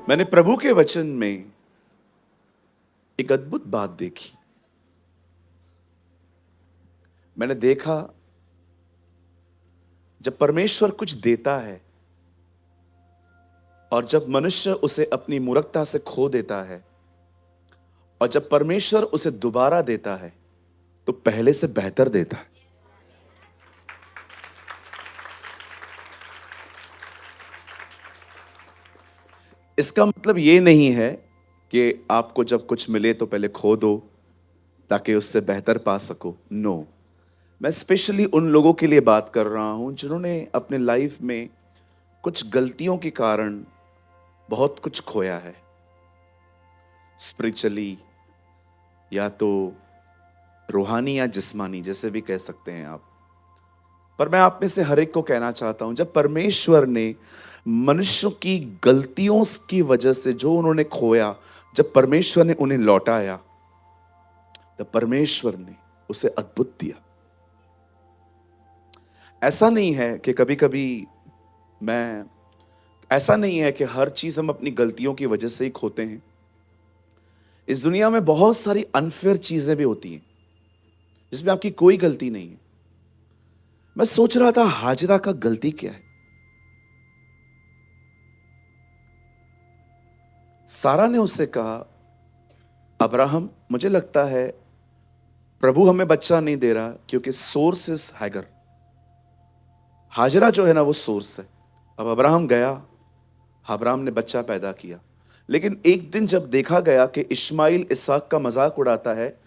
मैंने प्रभु के वचन में एक अद्भुत बात देखी। मैंने देखा जब परमेश्वर कुछ देता है और जब मनुष्य उसे अपनी मूर्खता से खो देता है और जब परमेश्वर उसे दोबारा देता है तो पहले से बेहतर देता है। इसका मतलब यह नहीं है कि आपको जब कुछ मिले तो पहले खो दो ताकि उससे बेहतर पा सको। नो, मैं स्पेशली उन लोगों के लिए बात कर रहा हूं जिन्होंने अपने लाइफ में कुछ गलतियों के कारण बहुत कुछ खोया है, स्पिरिचुअली या तो रूहानी या जिस्मानी, जैसे भी कह सकते हैं आप। पर मैं आप में से हर एक को कहना चाहता हूं, जब परमेश्वर ने मनुष्यों की गलतियों की वजह से जो उन्होंने खोया, जब परमेश्वर ने उन्हें लौटाया, तब परमेश्वर ने उसे अद्भुत दिया। ऐसा नहीं है कि कभी कभी मैं ऐसा नहीं है कि हर चीज हम अपनी गलतियों की वजह से ही खोते हैं। इस दुनिया में बहुत सारी अनफेयर चीजें भी होती हैं जिसमें आपकी कोई गलती नहीं है। मैं सोच रहा था हाजरा का गलती क्या है। सारा ने उससे कहा, अब्राहम, मुझे लगता है प्रभु हमें बच्चा नहीं दे रहा क्योंकि सोर्स इज हैगर। हाजरा जो है ना, वो सोर्स है। अब अब्राहम गया, अब्राहम ने बच्चा पैदा किया, लेकिन एक दिन जब देखा गया कि इस्माइल इसहाक का मजाक उड़ाता है,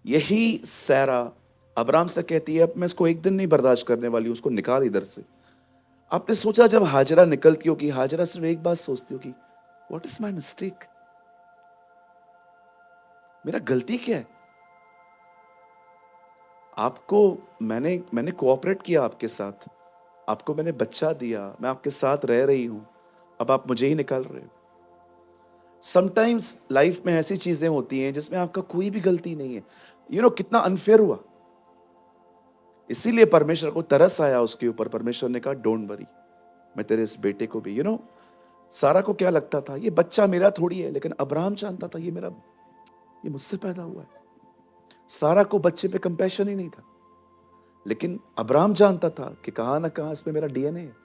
यही सैरा अब्राहम से कहती है, अब मैं इसको एक दिन नहीं बर्दाश्त करने वाली हूं, उसको निकाल इधर से। आपने सोचा जब हाजरा निकलती होगी, हाजरा सिर्फ एक बात सोचती होगी, व्हाट इज माई मिस्टेक, मेरा गलती क्या है। आपको मैंने मैंने कोऑपरेट किया आपके साथ, आपको मैंने बच्चा दिया, मैं आपके साथ रह रही हूं, अब आप मुझे ही निकाल रहे हो। समटाइम्स लाइफ में ऐसी चीजें होती हैं जिसमें आपका कोई भी गलती नहीं है। कितना अनफेयर हुआ। इसीलिए परमेश्वर को तरस आया उसके ऊपर। परमेश्वर ने कहा, डोंट वरी, मैं तेरे इस बेटे को भी सारा को क्या लगता था, ये बच्चा मेरा थोड़ी है, लेकिन अब्राहम जानता था ये मुझसे पैदा हुआ है। सारा को बच्चे पे कंपैशन ही नहीं था, लेकिन अब्राहम जानता था कि कहां ना कहां इसमें मेरा डीएनए है।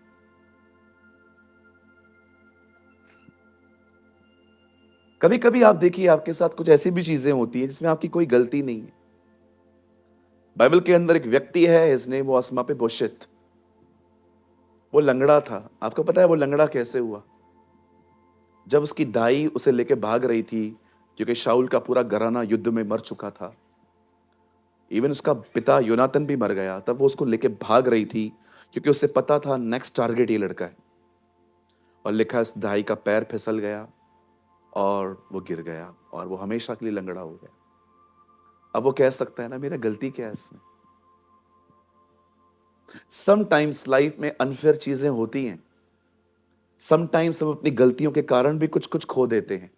कभी कभी आप देखिए, आपके साथ कुछ ऐसी भी चीजें होती हैं जिसमें आपकी कोई गलती नहीं है। बाइबल के अंदर एक व्यक्ति है, हिज नेम वो अस्मा पे बोशित। वो लंगड़ा था। आपको पता है वो लंगड़ा कैसे हुआ? जब उसकी दाई उसे लेके भाग रही थी, क्योंकि शाऊल का पूरा घराना युद्ध में मर चुका था, इवन उसका पिता योनातन भी मर गया, तब वो उसको लेके भाग रही थी क्योंकि उसे पता था नेक्स्ट टारगेट ये लड़का है। और लिखा, इस दाई का पैर फिसल गया और वो गिर गया और वो हमेशा के लिए लंगड़ा हो गया। अब वो कह सकता है ना, मेरा गलती क्या है इसमें। समटाइम्स लाइफ में अनफेयर चीजें होती हैं। समटाइम्स हम अपनी गलतियों के कारण भी कुछ कुछ खो देते हैं।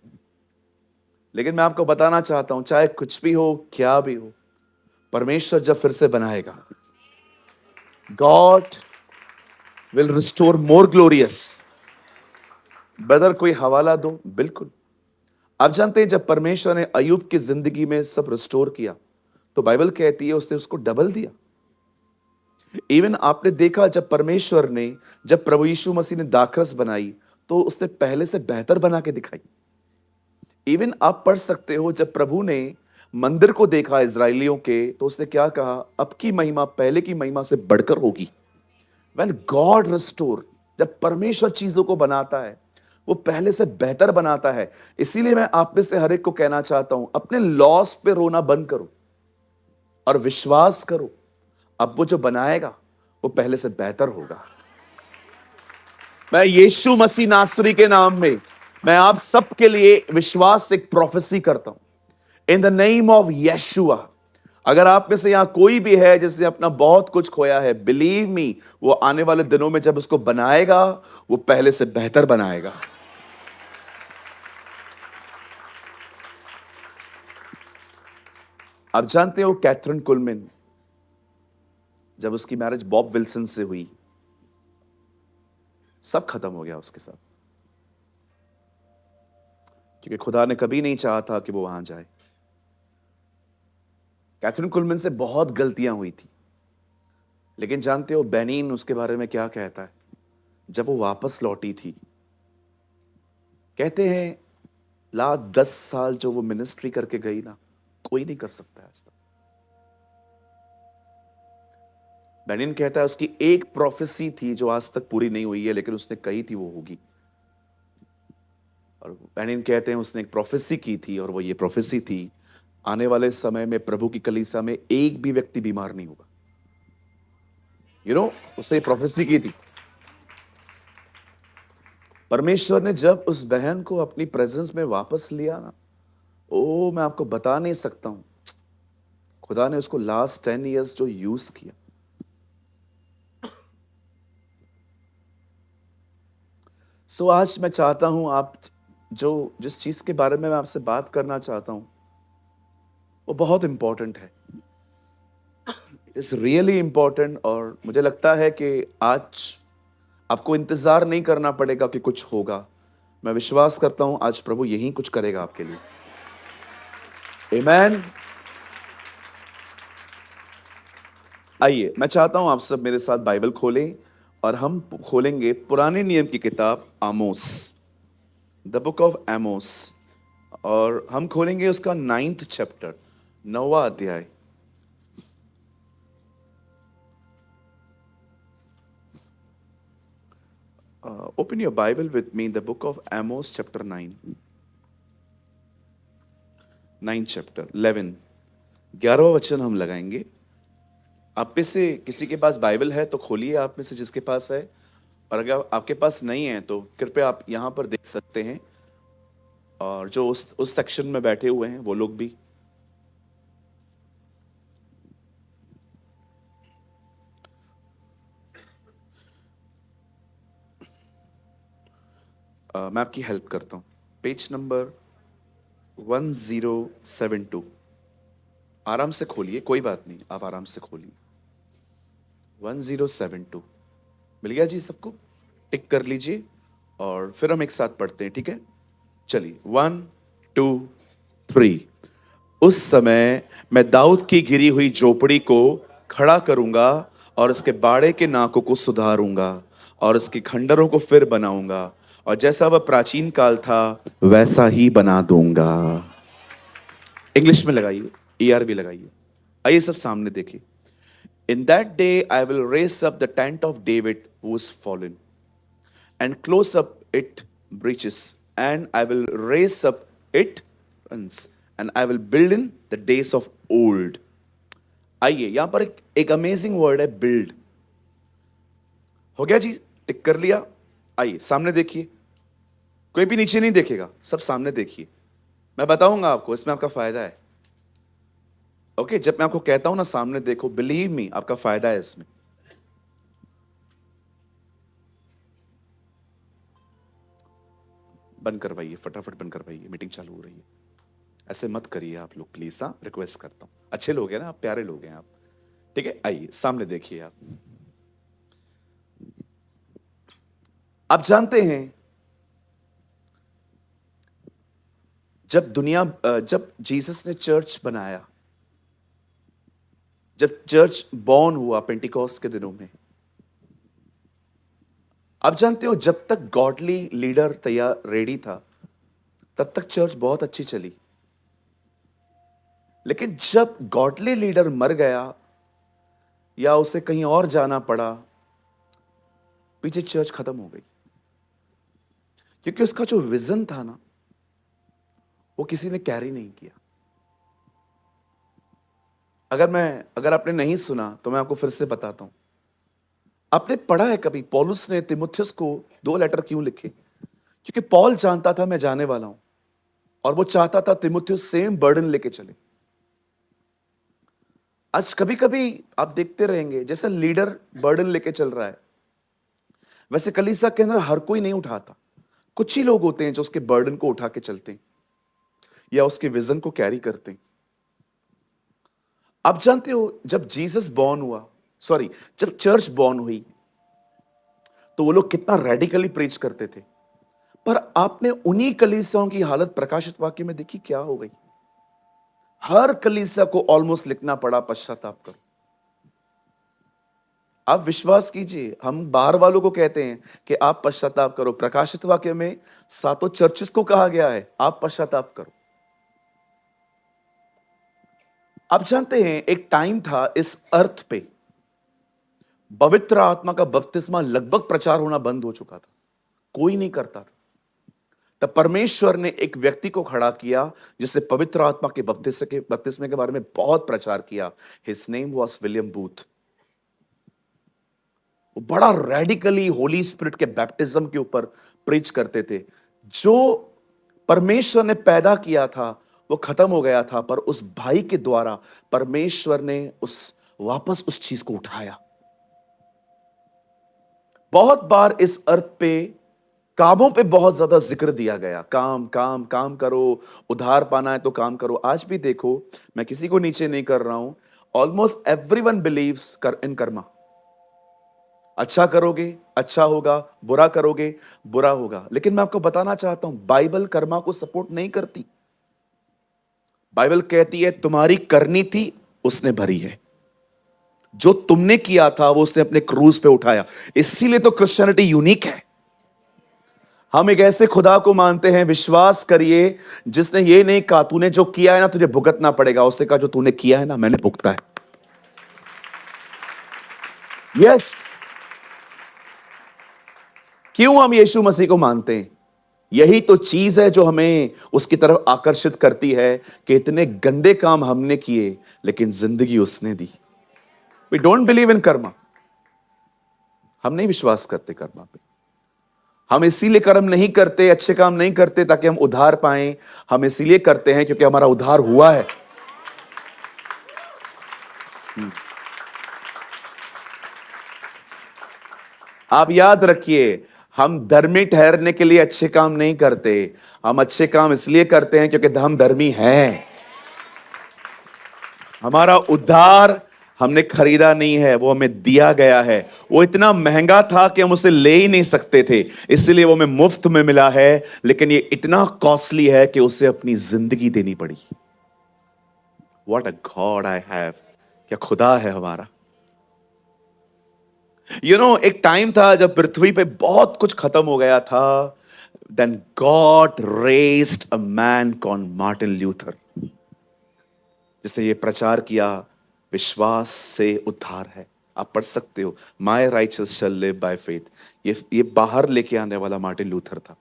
लेकिन मैं आपको बताना चाहता हूं, चाहे कुछ भी हो, क्या भी हो, परमेश्वर जब फिर से बनाएगा, God will restore more glorious. Brother, कोई हवाला दो। बिल्कुल। आप जानते हैं जब परमेश्वर ने अयूब की जिंदगी में सब रिस्टोर किया, तो बाइबल कहती है उसने उसको डबल दिया। इवन आपने देखा जब प्रभु यीशु मसीह ने दाखरस बनाई, तो उसने पहले से बेहतर बना के दिखाई। इवन आप पढ़ सकते हो, जब प्रभु ने मंदिर को देखा इजरायलियों के, तो उसने क्या कहा, अब की महिमा पहले की महिमा से बढ़कर होगी। When God restore, जब परमेश्वर चीजों को बनाता है, वो पहले से बेहतर बनाता है। इसीलिए मैं आप में से हर एक को कहना चाहता हूं, अपने लॉस पे रोना बंद करो और विश्वास करो, अब वो जो बनाएगा वो पहले से बेहतर होगा। मैं यीशु मसीह नासरी के नाम में मैं आप सबके लिए विश्वास से एक प्रोफेसी करता हूं, इन द नेम ऑफ यीशुआ। अगर आप में से यहां कोई भी है जिसने अपना बहुत कुछ खोया है, बिलीव मी, वो आने वाले दिनों में जब उसको बनाएगा, वो पहले से बेहतर बनाएगा। आप जानते हो कैथरीन कुलमिन, जब उसकी मैरिज बॉब विल्सन से हुई, सब खत्म हो गया उसके साथ। क्योंकि खुदा ने कभी नहीं चाहा था कि वो वहां जाए। कैथरीन कुलमैन से बहुत गलतियां हुई थी, लेकिन जानते हो बेनिन उसके बारे में क्या कहता है? जब वो वापस लौटी थी, कहते हैं 10 साल जो वो मिनिस्ट्री करके गई ना, कोई नहीं कर सकता है आज तक। बेनिन कहता है उसकी एक प्रोफेसी थी जो आज तक पूरी नहीं हुई है, लेकिन उसने कही थी वो होगी। और बेनिन कहते हैं उसने एक प्रोफेसी की थी, और वो ये प्रोफेसी थी, आने वाले समय में प्रभु की कलीसिया में एक भी व्यक्ति बीमार नहीं होगा। उसने प्रोफेसी की थी। परमेश्वर ने जब उस बहन को अपनी प्रेजेंस में वापस लिया ना, ओ मैं आपको बता नहीं सकता हूं, खुदा ने उसको लास्ट 10 इयर्स जो यूज किया। सो आज मैं चाहता हूं आप जिस चीज के बारे में मैं आपसे बात करना चाहता हूं, वो बहुत इंपॉर्टेंट है। It's really important. और मुझे लगता है कि आज आपको इंतजार नहीं करना पड़ेगा कि कुछ होगा। मैं विश्वास करता हूं आज प्रभु यही कुछ करेगा आपके लिए। आमीन। आइए, मैं चाहता हूं आप सब मेरे साथ बाइबल खोलें, और हम खोलेंगे पुराने नियम की किताब आमोस, द बुक ऑफ आमोस, और हम खोलेंगे उसका 9th चैप्टर, 9वां अध्याय। Open your Bible with me, the book of Amos, chapter 9. 9th chapter, 11. 11वां वचन हम लगाएंगे। आप में से किसी के पास बाइबल है तो खोलिए, आप में से जिसके पास है, और अगर आपके पास नहीं है तो कृपया आप यहाँ पर देख सकते हैं, और जो उस सेक्शन में बैठे हुए हैं वो लोग भी। मैं आपकी हेल्प करता हूँ। Page number 1072। आराम से खोलिए, कोई बात नहीं, आप आराम से खोलिए। 1072 मिल गया जी सबको? टिक कर लीजिए, और फिर हम एक साथ पढ़ते हैं, ठीक है? चलिए, 1 2 3। उस समय मैं दाऊद की गिरी हुई झोपड़ी को खड़ा करूंगा, और उसके बाड़े के नाकों को सुधारूंगा, और उसके खंडरों को फिर बनाऊंगा, और जैसा वह प्राचीन काल था वैसा ही बना दूंगा। इंग्लिश में लगाइए, ERV लगाइए। आइए सब सामने देखिए। In that day I will raise up the tent of David who is fallen, and close up its breaches, and I will raise up its ruins, and I will build in the days of old. आइए, यहां पर एक amazing word है, build. हो गया जी? टिक कर लिया। आइए सामने देखिए, कोई भी नीचे नहीं देखेगा, सब सामने देखिए। मैं बताऊंगा आपको, इसमें आपका फायदा है। ओके, जब मैं आपको कहता हूं ना सामने देखो, बिलीव मी, आपका फायदा है इसमें। बंद करवाइए, फटाफट बंद करवाइए, मीटिंग चालू हो रही है। ऐसे मत करिए आप लोग प्लीज, हाँ, रिक्वेस्ट करता हूं। अच्छे लोग हैं ना आप, प्यारे लोग हैं आप, ठीक है? आइए सामने देखिए। आप जानते हैं जब जीसस ने चर्च बनाया, जब चर्च बॉर्न हुआ पेंटिकॉस्ट के दिनों में, आप जानते हो जब तक गॉडली लीडर तैयार रेडी था तब तक चर्च बहुत अच्छी चली। लेकिन जब गॉडली लीडर मर गया या उसे कहीं और जाना पड़ा, पीछे चर्च खत्म हो गई, क्योंकि उसका जो विजन था ना, वो किसी ने कैरी नहीं किया। अगर आपने नहीं सुना तो मैं आपको फिर से बताता हूं। आपने पढ़ा है कभी पौलुस ने तिमुथियुस को 2 लेटर क्यों लिखे? क्योंकि पॉल जानता था मैं जाने वाला हूं, और वो चाहता था तिमुथियुस सेम बर्डन लेके चले। आज कभी कभी आप देखते रहेंगे, जैसे लीडर बर्डन लेके चल रहा है, वैसे कलीसिया के अंदर हर कोई नहीं उठाता। कुछ ही लोग होते हैं जो उसके बर्डन को उठा के चलते हैं या उसके विजन को कैरी करते हैं। आप जानते हो जब जीसस बॉर्न हुआ, जब चर्च बॉर्न हुई, तो वो लोग कितना रेडिकली प्रीच करते थे। पर आपने उन्हीं कलीसियाओं की हालत प्रकाशित वाक्य में देखी क्या हो गई। हर कलीसिया को ऑलमोस्ट लिखना पड़ा पश्चाताप करो। आप विश्वास कीजिए, हम बाहर वालों को कहते हैं कि आप पश्चाताप करो, प्रकाशित वाक्य में सातों चर्चिस को कहा गया है आप पश्चाताप करो। आप जानते हैं एक टाइम था इस अर्थ पे पवित्र आत्मा का बपतिस्मा लगभग प्रचार होना बंद हो चुका था, कोई नहीं करता था। तब परमेश्वर ने एक व्यक्ति को खड़ा किया जिससे पवित्र आत्मा के बपतिस्मे के बारे में बहुत प्रचार किया। His name was William booth. वो बड़ा रेडिकली होली स्पिरिट के बैप्टिज्म के ऊपर प्रीच करते थे। जो परमेश्वर ने पैदा किया था वो खत्म हो गया था, पर उस भाई के द्वारा परमेश्वर ने वापस उस चीज को उठाया। बहुत बार इस अर्थ पे कामों पे बहुत ज्यादा जिक्र दिया गया, काम काम काम करो, उधार पाना है तो काम करो। आज भी देखो, मैं किसी को नीचे नहीं कर रहा हूं, almost everyone believes in Karma. अच्छा करोगे अच्छा होगा, बुरा करोगे बुरा होगा। लेकिन मैं आपको बताना चाहता हूं, बाइबल कर्मा को सपोर्ट नहीं करती। बाइबल कहती है तुम्हारी करनी थी उसने भरी है, जो तुमने किया था वो उसने अपने क्रूज पे उठाया। इसीलिए तो क्रिश्चियनिटी यूनिक है। हम एक ऐसे खुदा को मानते हैं, विश्वास करिए, जिसने ये नहीं कहा तूने जो किया है ना तुझे भुगतना पड़ेगा, उसने कहा जो तूने किया है ना मैंने भुगता है। यस। क्यों हम यीशु मसीह को मानते हैं? यही तो चीज है जो हमें उसकी तरफ आकर्षित करती है कि इतने गंदे काम हमने किए लेकिन जिंदगी उसने दी। We don't believe in karma. हम नहीं विश्वास करते कर्मा पे। हम इसीलिए कर्म नहीं करते, अच्छे काम नहीं करते ताकि हम उद्धार पाएं। हम इसीलिए करते हैं क्योंकि हमारा उद्धार हुआ है। आप याद रखिए, हम धर्मी ठहरने के लिए अच्छे काम नहीं करते, हम अच्छे काम इसलिए करते हैं क्योंकि हम धर्मी हैं। हमारा उद्धार हमने खरीदा नहीं है, वो हमें दिया गया है। वो इतना महंगा था कि हम उसे ले ही नहीं सकते थे, इसलिए वो हमें मुफ्त में मिला है। लेकिन ये इतना कॉस्टली है कि उसे अपनी जिंदगी देनी पड़ी। What a God I have! क्या खुदा है हमारा। एक टाइम था जब पृथ्वी पे बहुत कुछ खत्म हो गया था। Then God raised a man called Martin Luther, जिसने ये प्रचार किया विश्वास से उद्धार है। आप पढ़ सकते हो, my righteous shall live by faith. ये बाहर लेके आने वाला मार्टिन लूथर था।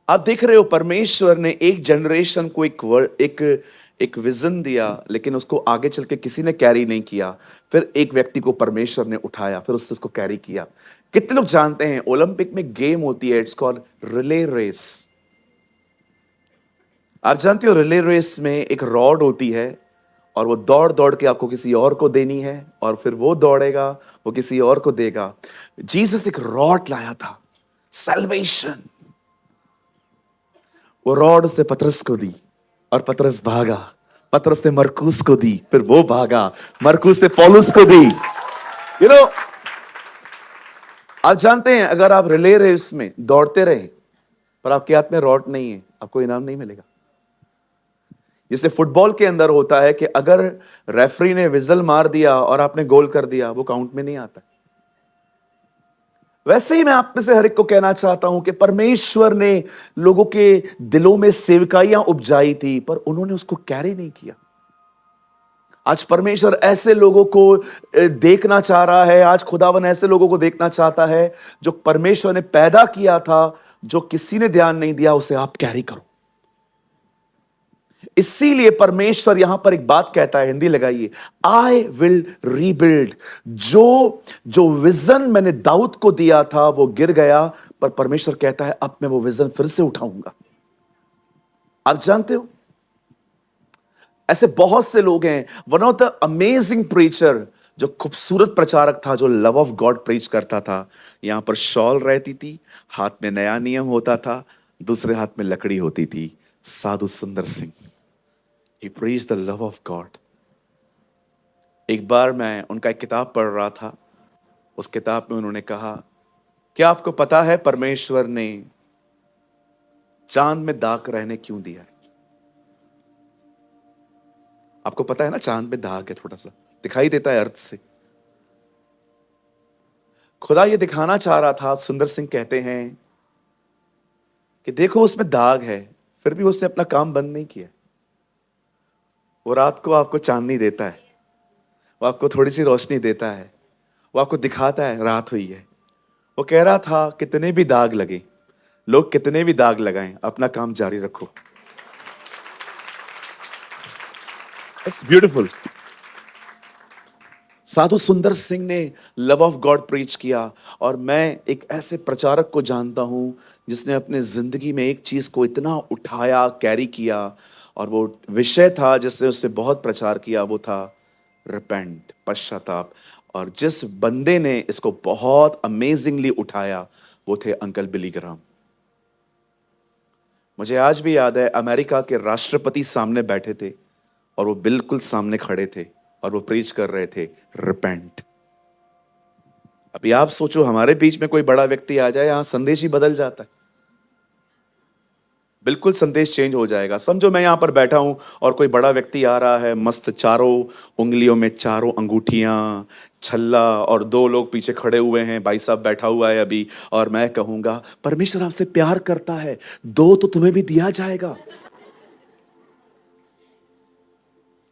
आप देख रहे हो, परमेश्वर ने एक जनरेशन को एक विजन दिया, लेकिन उसको आगे चल के किसी ने कैरी नहीं किया। फिर एक व्यक्ति को परमेश्वर ने उठाया, फिर उससे उसको कैरी किया। कितने लोग जानते हैं ओलंपिक में गेम होती है, इट्स कॉल्ड रिले रेस। आप जानते हो रिले रेस में एक रॉड होती है और वो दौड़ दौड़ के आपको किसी और को देनी है, और फिर वो दौड़ेगा, वो किसी और को देगा। जीसस एक रॉड लाया था, सैल्वेशन। वो रॉड उसने पतरस को दी और पतरस भागा। पतरस ने मरकुस को दी, फिर वो भागा। मरकुस ने पौलुस को दी। यू नो आप जानते हैं, अगर आप रिले रेस में दौड़ते रहे पर आपके हाथ में रॉड नहीं है, आपको इनाम नहीं मिलेगा। जैसे फुटबॉल के अंदर होता है कि अगर रेफरी ने विजल मार दिया और आपने गोल कर दिया, वो काउंट में नहीं आता। वैसे ही मैं आप में से हर एक को कहना चाहता हूं कि परमेश्वर ने लोगों के दिलों में सेवकाइयां उपजाई थी, पर उन्होंने उसको कैरी नहीं किया। आज परमेश्वर ऐसे लोगों को देखना चाह रहा है। आज खुदावन ऐसे लोगों को देखना चाहता है जो परमेश्वर ने पैदा किया था, जो किसी ने ध्यान नहीं दिया, उसे आप कैरी करो। इसीलिए परमेश्वर यहां पर एक बात कहता है, हिंदी लगाइए, आई विल रीबिल्ड। जो विजन मैंने दाऊद को दिया था वो गिर गया, पर परमेश्वर कहता है अब मैं वो विजन फिर से उठाऊंगा। आप जानते हो, ऐसे बहुत से लोग हैं। One of the amazing preacher, जो खूबसूरत प्रचारक था, जो लव ऑफ गॉड प्रीच करता था। यहां पर शॉल रहती थी, हाथ में नया नियम होता था, दूसरे हाथ में लकड़ी होती थी। साधु सुंदर Singh, He preached the love of God. एक बार मैं उनका एक किताब पढ़ रहा था। उस किताब में उन्होंने कहा क्या आपको पता है परमेश्वर ने चांद में दाग रहने क्यों दिया है? आपको पता है ना, चांद में दाग है, थोड़ा सा दिखाई देता है अर्थ से। खुदा ये दिखाना चाह रहा था, सुंदर सिंह कहते हैं कि देखो उसमें दाग है, फिर भी उसने अपना काम बंद नहीं किया। वो रात को आपको चांदनी देता है, वो आपको थोड़ी सी रोशनी देता है, वो आपको दिखाता है रात हुई है। वो कह रहा था कितने भी दाग लगे, लोग कितने भी दाग लगाएं, अपना काम जारी रखो। It's beautiful. साधु सुंदर सिंह ने लव ऑफ गॉड प्रीच किया, और मैं एक ऐसे प्रचारक को जानता हूं जिसने अपने जिंदगी में एक चीज को इतना उठाया, कैरी किया, और वो विषय था जिससे उसने बहुत प्रचार किया, वो था रिपेंट, पश्चाताप। और जिस बंदे ने इसको बहुत अमेजिंगली उठाया वो थे अंकल बिली ग्राहम। मुझे आज भी याद है, अमेरिका के राष्ट्रपति सामने बैठे थे और वो बिल्कुल सामने खड़े थे और वो प्रीच कर रहे थे रिपेंट। अभी आप सोचो हमारे बीच में कोई बड़ा व्यक्ति आ जाए, यहां संदेश ही बदल जाता है, बिल्कुल संदेश चेंज हो जाएगा। समझो मैं यहां पर बैठा हूं और कोई बड़ा व्यक्ति आ रहा है, मस्त चारों उंगलियों में चारों अंगूठियां, छल्ला, और दो लोग पीछे खड़े हुए हैं, भाई साहब बैठा हुआ है अभी, और मैं कहूंगा परमेश्वर आपसे प्यार करता है, दो तो तुम्हें भी दिया जाएगा।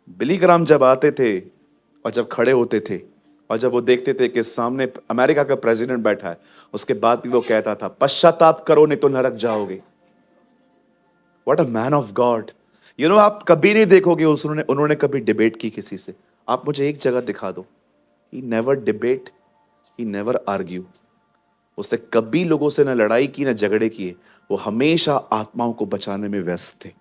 बिली ग्राहम जब आते थे और जब खड़े होते थे और जब वो देखते थे कि सामने अमेरिका का प्रेसिडेंट बैठा है, उसके बाद भी वो कहता था पश्चाताप करो नहीं तो नरक जाओगे। What a man of God. You know, आप कभी नहीं देखोगे उन्होंने कभी डिबेट की किसी से। आप मुझे एक जगह दिखा दो, he never debate, he never argue. उसने कभी लोगों से न लड़ाई की न झगड़े किए, वो हमेशा आत्माओं को बचाने में व्यस्त थे।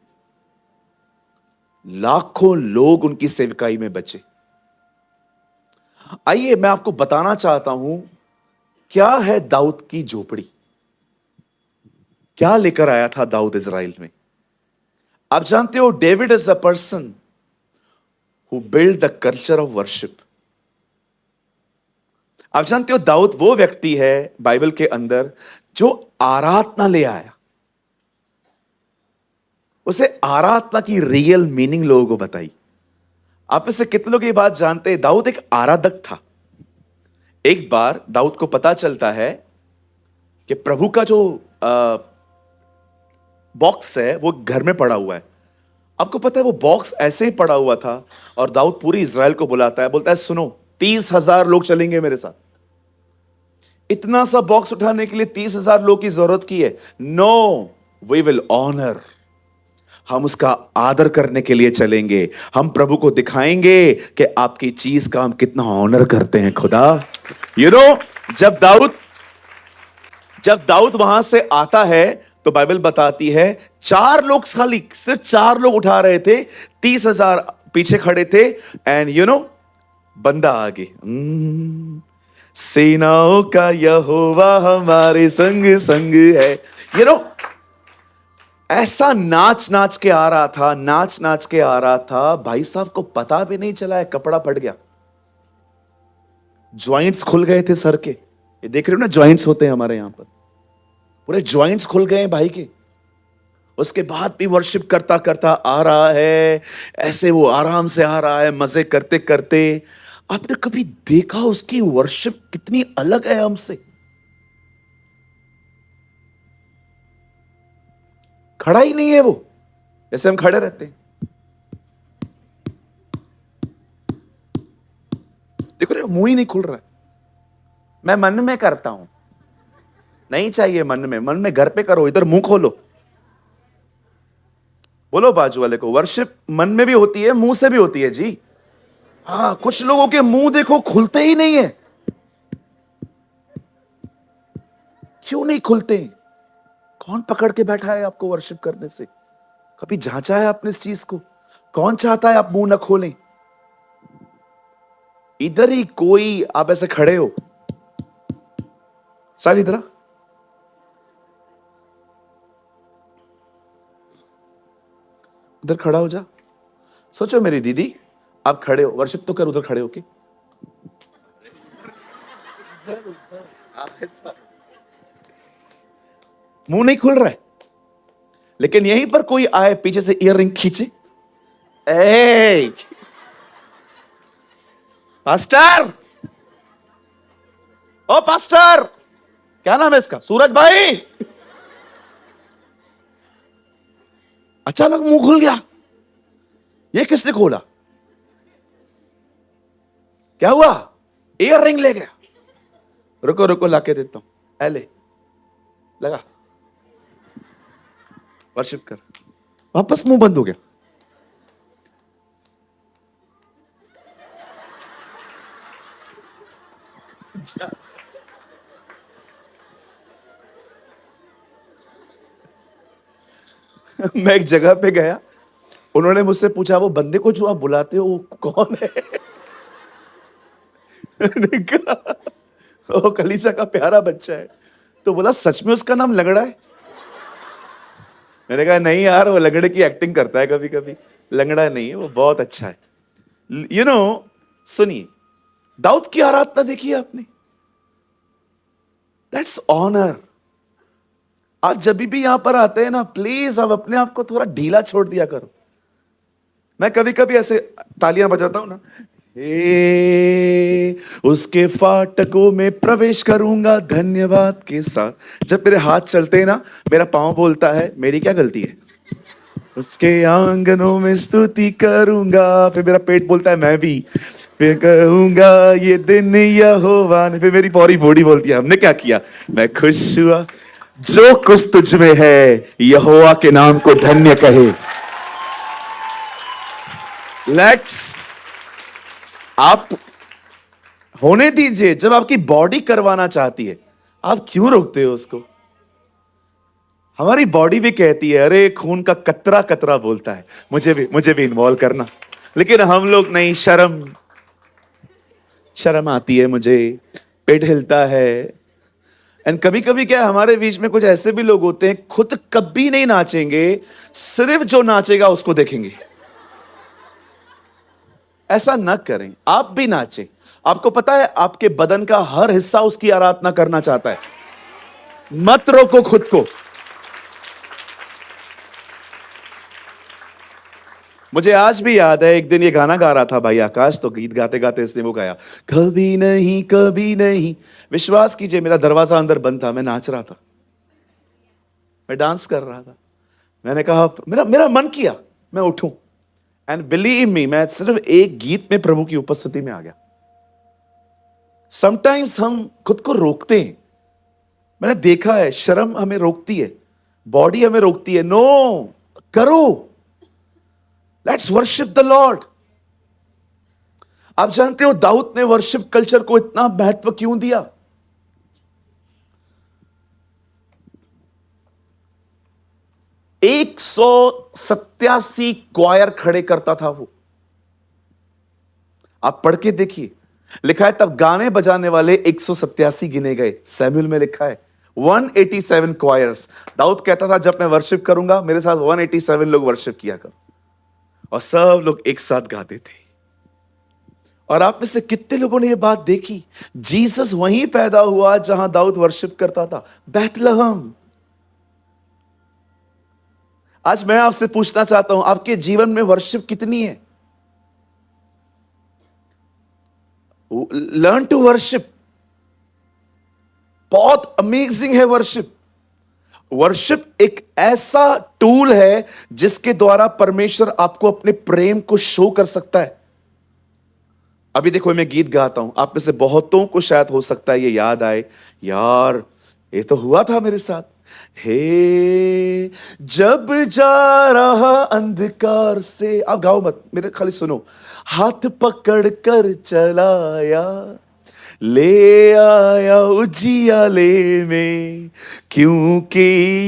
लाखों लोग उनकी सेवकाई में बचे। आइए मैं आपको बताना चाहता हूं क्या है दाऊद की झोपड़ी, क्या लेकर आया था दाऊद इज़राइल में। आप जानते हो David is a person who build the culture of worship. आप जानते हो दाऊद वो व्यक्ति है बाइबल के अंदर जो आराधना ले आया। उसे आराधना की रियल मीनिंग लोगों को बताई। आप में से कितने लोग ये बात जानते हैं, दाऊद एक आराधक था। एक बार दाऊद को पता चलता है कि प्रभु का जो बॉक्स है वो घर में पड़ा हुआ है। आपको पता है वो बॉक्स ऐसे ही पड़ा हुआ था, और दाऊद पूरी इज़राइल को बुलाता है, बोलता है सुनो 30,000 लोग चलेंगे मेरे साथ। इतना सा बॉक्स उठाने के लिए 30,000 लोग की जरूरत की है? नो, वी विल ऑनर, हम उसका आदर करने के लिए चलेंगे। हम प्रभु को दिखाएंगे कि आपकी चीज का हम कितना ऑनर करते हैं खुदा। यू नो, जब दाऊद वहां से आता है तो बाइबल बताती है 4 लोग, खाली सिर्फ 4 लोग उठा रहे थे, 30,000 पीछे खड़े थे। एंड यू नो, बंदा आगे, सेनाओं का यहोवा हमारे संग संग है। यू नो, ऐसा नाच नाच के आ रहा था, नाच नाच के आ रहा था, भाई साहब को पता भी नहीं चला है कपड़ा फट गया, ज्वाइंट्स खुल गए थे सर के। ये देख रहे हो ना, ज्वाइंट्स होते हैं हमारे यहां पर, पूरे ज्वाइंट्स खुल गए भाई के। उसके बाद भी वर्शिप करता करता आ रहा है, ऐसे वो आराम से आ रहा है, मजे करते करते। आपने कभी देखा उसकी वर्शिप कितनी अलग है हमसे? खड़ा ही नहीं है वो, जैसे हम खड़े रहते हैं। देखो रे, मुंह ही नहीं खुल रहा है। मैं मन में करता हूं, नहीं चाहिए मन में, मन में घर पे करो, इधर मुंह खोलो। बोलो बाजू वाले को, वर्शिप मन में भी होती है, मुंह से भी होती है जी। हाँ, कुछ लोगों के मुंह देखो खुलते ही नहीं है। क्यों नहीं खुलते? कौन पकड़ के बैठा है आपको वर्शिप करने से? कभी जांचा है आपने इस चीज को? कौन चाहता है आप मुंह ना खोलें? इधर ही कोई, आप ऐसे खड़े हो, सारी इधर उधर खड़ा हो जा। सोचो मेरी दीदी, आप खड़े हो, वर्शिप तो कर उधर खड़े होके। मुंह नहीं खुल रहा है, लेकिन यहीं पर कोई आए पीछे से ईयर रिंग खींचे, ए पास्टर, ओ पास्टर, क्या नाम है इसका, सूरज भाई, अचानक मुंह खुल गया। ये किसने खोला, क्या हुआ, ईयर रिंग ले गया। रुको रुको लाके देता हूं, ले लगा, वर्शिप कर। वापस मुंह बंद हो गया। मैं एक जगह पे गया, उन्होंने मुझसे पूछा वो बंदे को जो आप बुलाते हो वो कौन है? मैंने कहा वो कलीसिया का प्यारा बच्चा है। तो बोला सच में उसका नाम लंगड़ा है? मैंने कहा नहीं यार, वो लंगड़े की एक्टिंग करता है कभी कभी, लंगड़ा नहीं है, वो बहुत अच्छा है। यू नो, सुनिए, दाऊद की आराधना देखिए आपने, दैट्स ऑनर। आप जब भी यहां पर आते हैं ना, प्लीज आप अपने आप को थोड़ा ढीला छोड़ दिया करो। मैं कभी कभी ऐसे तालियां बजाता हूं ना, हे उसके फाटकों में प्रवेश करूंगा धन्यवाद के साथ। जब मेरे हाथ चलते हैं ना, मेरा पांव बोलता है मेरी क्या गलती है, उसके आंगनों में स्तुति करूंगा। फिर मेरा पेट बोलता है मैं भी, फिर कहूंगा ये दिन यहोवा ने। फिर मेरी पूरी बॉडी बोलती है हमने क्या किया, मैं खुश हुआ। जो कुछ तुझ में है यहोवा के नाम को धन्य कहे। लेट्स, आप होने दीजिए। जब आपकी बॉडी करवाना चाहती है, आप क्यों रोकते हो उसको? हमारी बॉडी भी कहती है, अरे खून का कतरा कतरा बोलता है, मुझे भी इन्वॉल्व करना। लेकिन हम लोग नहीं, शर्म आती है, मुझे पेट हिलता है। एंड कभी कभी क्या है, हमारे बीच में कुछ ऐसे भी लोग होते हैं, खुद कभी नहीं नाचेंगे, सिर्फ जो नाचेगा उसको देखेंगे। ऐसा ना करें, आप भी नाचें। आपको पता है आपके बदन का हर हिस्सा उसकी आराधना करना चाहता है। मत रोको खुद को। मुझे आज भी याद है, एक दिन ये गाना गा रहा था भाई आकाश, तो गीत गाते गाते इसने वो गाया, कभी नहीं कभी नहीं। विश्वास कीजिए मेरा दरवाजा अंदर बंद था, मैं नाच रहा था, मैं डांस कर रहा था। मैंने कहा, मेरा मेरा मन किया मैं उठूं, एंड बिलीव मी, मैं सिर्फ एक गीत में प्रभु की उपस्थिति में आ गया। समटाइम्स हम खुद को रोकते हैं, मैंने देखा है, शर्म हमें रोकती है, बॉडी हमें रोकती है। नो, करो, लेट्स वर्शिप द लॉर्ड। आप जानते हो दाऊद ने वर्शिप कल्चर को इतना महत्व क्यों दिया? एक 187 क्वायर खड़े करता था वो। आप पढ़ के देखिए, लिखा है तब गाने बजाने वाले 187 गिने गए। सैमुअल में लिखा है 187 क्वायर्स। दाऊद कहता था जब मैं वर्शिप करूंगा मेरे साथ 187 लोग वर्शिप किया करो, और सब लोग एक साथ गाते थे। और आप में से कितने लोगों ने यह बात देखी? जीसस वहीं पैदा हुआ जहां दाऊद वर्शिप करता था, बैतलहम। आज मैं आपसे पूछना चाहता हूं, आपके जीवन में वर्शिप कितनी है? Learn to worship. बहुत अमेजिंग है वर्शिप। वर्शिप एक ऐसा टूल है जिसके द्वारा परमेश्वर आपको अपने प्रेम को शो कर सकता है। अभी देखो मैं गीत गाता हूं, आप में से बहुतों को शायद हो सकता है ये याद आए, यार ये तो हुआ था मेरे साथ। हे जब जा रहा अंधकार से, आप गाओ मत, मेरे खाली सुनो। हाथ पकड़ कर चलाया, ले आया उजियाले में, क्योंकि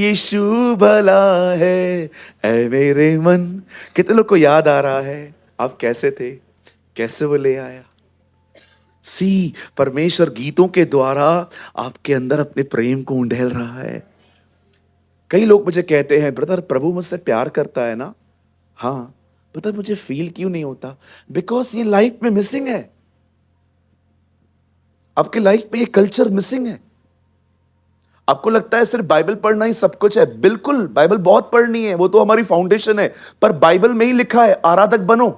यीशु भला है ऐ मेरे मन। कितने लोग को याद आ रहा है आप कैसे थे, कैसे वो ले आया? सी, परमेश्वर गीतों के द्वारा आपके अंदर अपने प्रेम को उंडेल रहा है। कई लोग मुझे कहते हैं, ब्रदर प्रभु मुझसे प्यार करता है ना? हाँ, ब्रदर मुझे फील क्यों नहीं होता? बिकॉज ये लाइफ में मिसिंग है, आपके लाइफ में ये कल्चर मिसिंग है। आपको लगता है सिर्फ बाइबल पढ़ना ही सब कुछ है? बिल्कुल, बाइबल बहुत पढ़नी है, वो तो हमारी फाउंडेशन है, पर बाइबल में ही लिखा है आराधक बनो।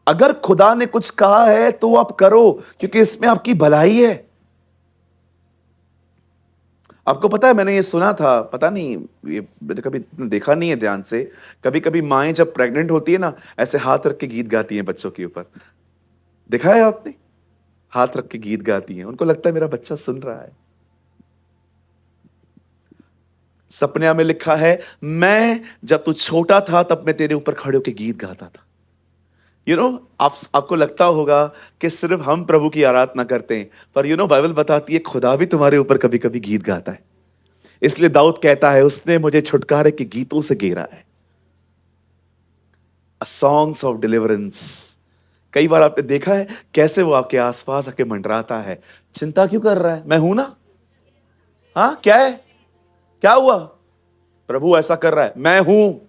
अगर खुदा ने कुछ कहा है तो आप करो, क्योंकि इसमें आपकी भलाई है। आपको पता है, मैंने ये सुना था, पता नहीं, ये मैंने कभी देखा नहीं है ध्यान से, कभी कभी माएं जब प्रेग्नेंट होती है ना, ऐसे हाथ रख के गीत गाती हैं बच्चों के ऊपर। देखा है आपने? हाथ रख के गीत गाती हैं, उनको लगता है मेरा बच्चा सुन रहा है। सपने में लिखा है, मैं जब तू छोटा था तब मैं तेरे ऊपर खड़े होकर गीत गाता था। आपको लगता होगा कि सिर्फ हम प्रभु की आराधना करते हैं, पर बाइबल बताती है खुदा भी तुम्हारे ऊपर कभी कभी गीत गाता है। इसलिए दाऊद कहता है, उसने मुझे छुटकारे के गीतों से घेरा है। अ सॉन्ग्स ऑफ डिलीवरेंस। कई बार आपने देखा है कैसे वो आपके आसपास आके मंडराता है, चिंता क्यों कर रहा है, मैं हूं ना। हाँ, क्या है, क्या हुआ, प्रभु ऐसा कर रहा है, मैं हूं।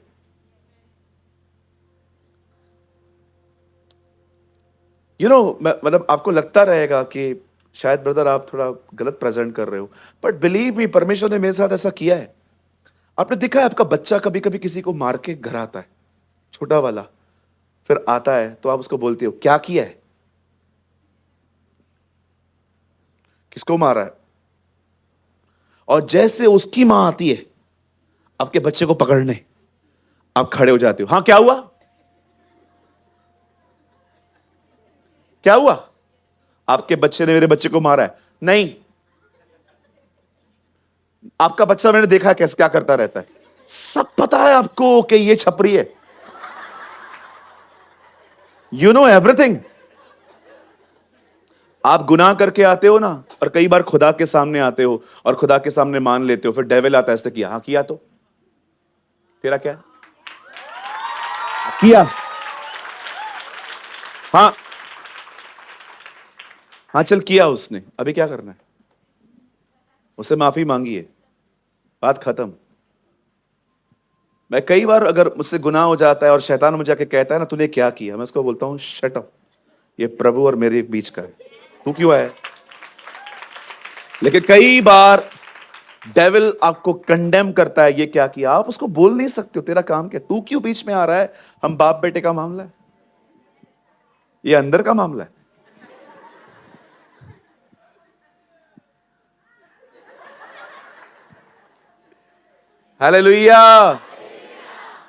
मतलब आपको लगता रहेगा कि शायद ब्रदर आप थोड़ा गलत प्रेजेंट कर रहे हो, बट बिलीव मी, परमेश्वर ने मेरे साथ ऐसा किया है। आपने देखा है आपका बच्चा कभी कभी किसी को मार के घर आता है, छोटा वाला, फिर आता है तो आप उसको बोलते हो क्या किया है, किसको मारा है, और जैसे उसकी मां आती है आपके बच्चे को पकड़ने, आप खड़े हो जाते हो, हाँ क्या हुआ, क्या हुआ, आपके बच्चे ने मेरे बच्चे को मारा है, नहीं, आपका बच्चा मैंने देखा है कैसे क्या करता रहता है, सब पता है आपको कि ये छपरी है, यू नो एवरीथिंग। आप गुनाह करके आते हो ना, और कई बार खुदा के सामने आते हो और खुदा के सामने मान लेते हो, फिर डेविल आता है, ऐसे किया, हाँ किया, तो तेरा क्या है? किया, हाँ, हाँ चल किया उसने, अभी क्या करना है, उससे माफी मांगी है, बात खत्म। मैं कई बार अगर मुझसे गुनाह हो जाता है और शैतान मुझे आके कहता है ना तूने क्या किया, मैं उसको बोलता हूं शट अप, ये प्रभु और मेरे बीच का है, तू क्यों आया? लेकिन कई बार डेविल आपको कंडेम करता है, ये क्या किया, आप उसको बोल नहीं सकते हो, तेरा काम क्या, तू क्यों बीच में आ रहा है, हम बाप बेटे का मामला है, ये अंदर का मामला है। हालेलुया,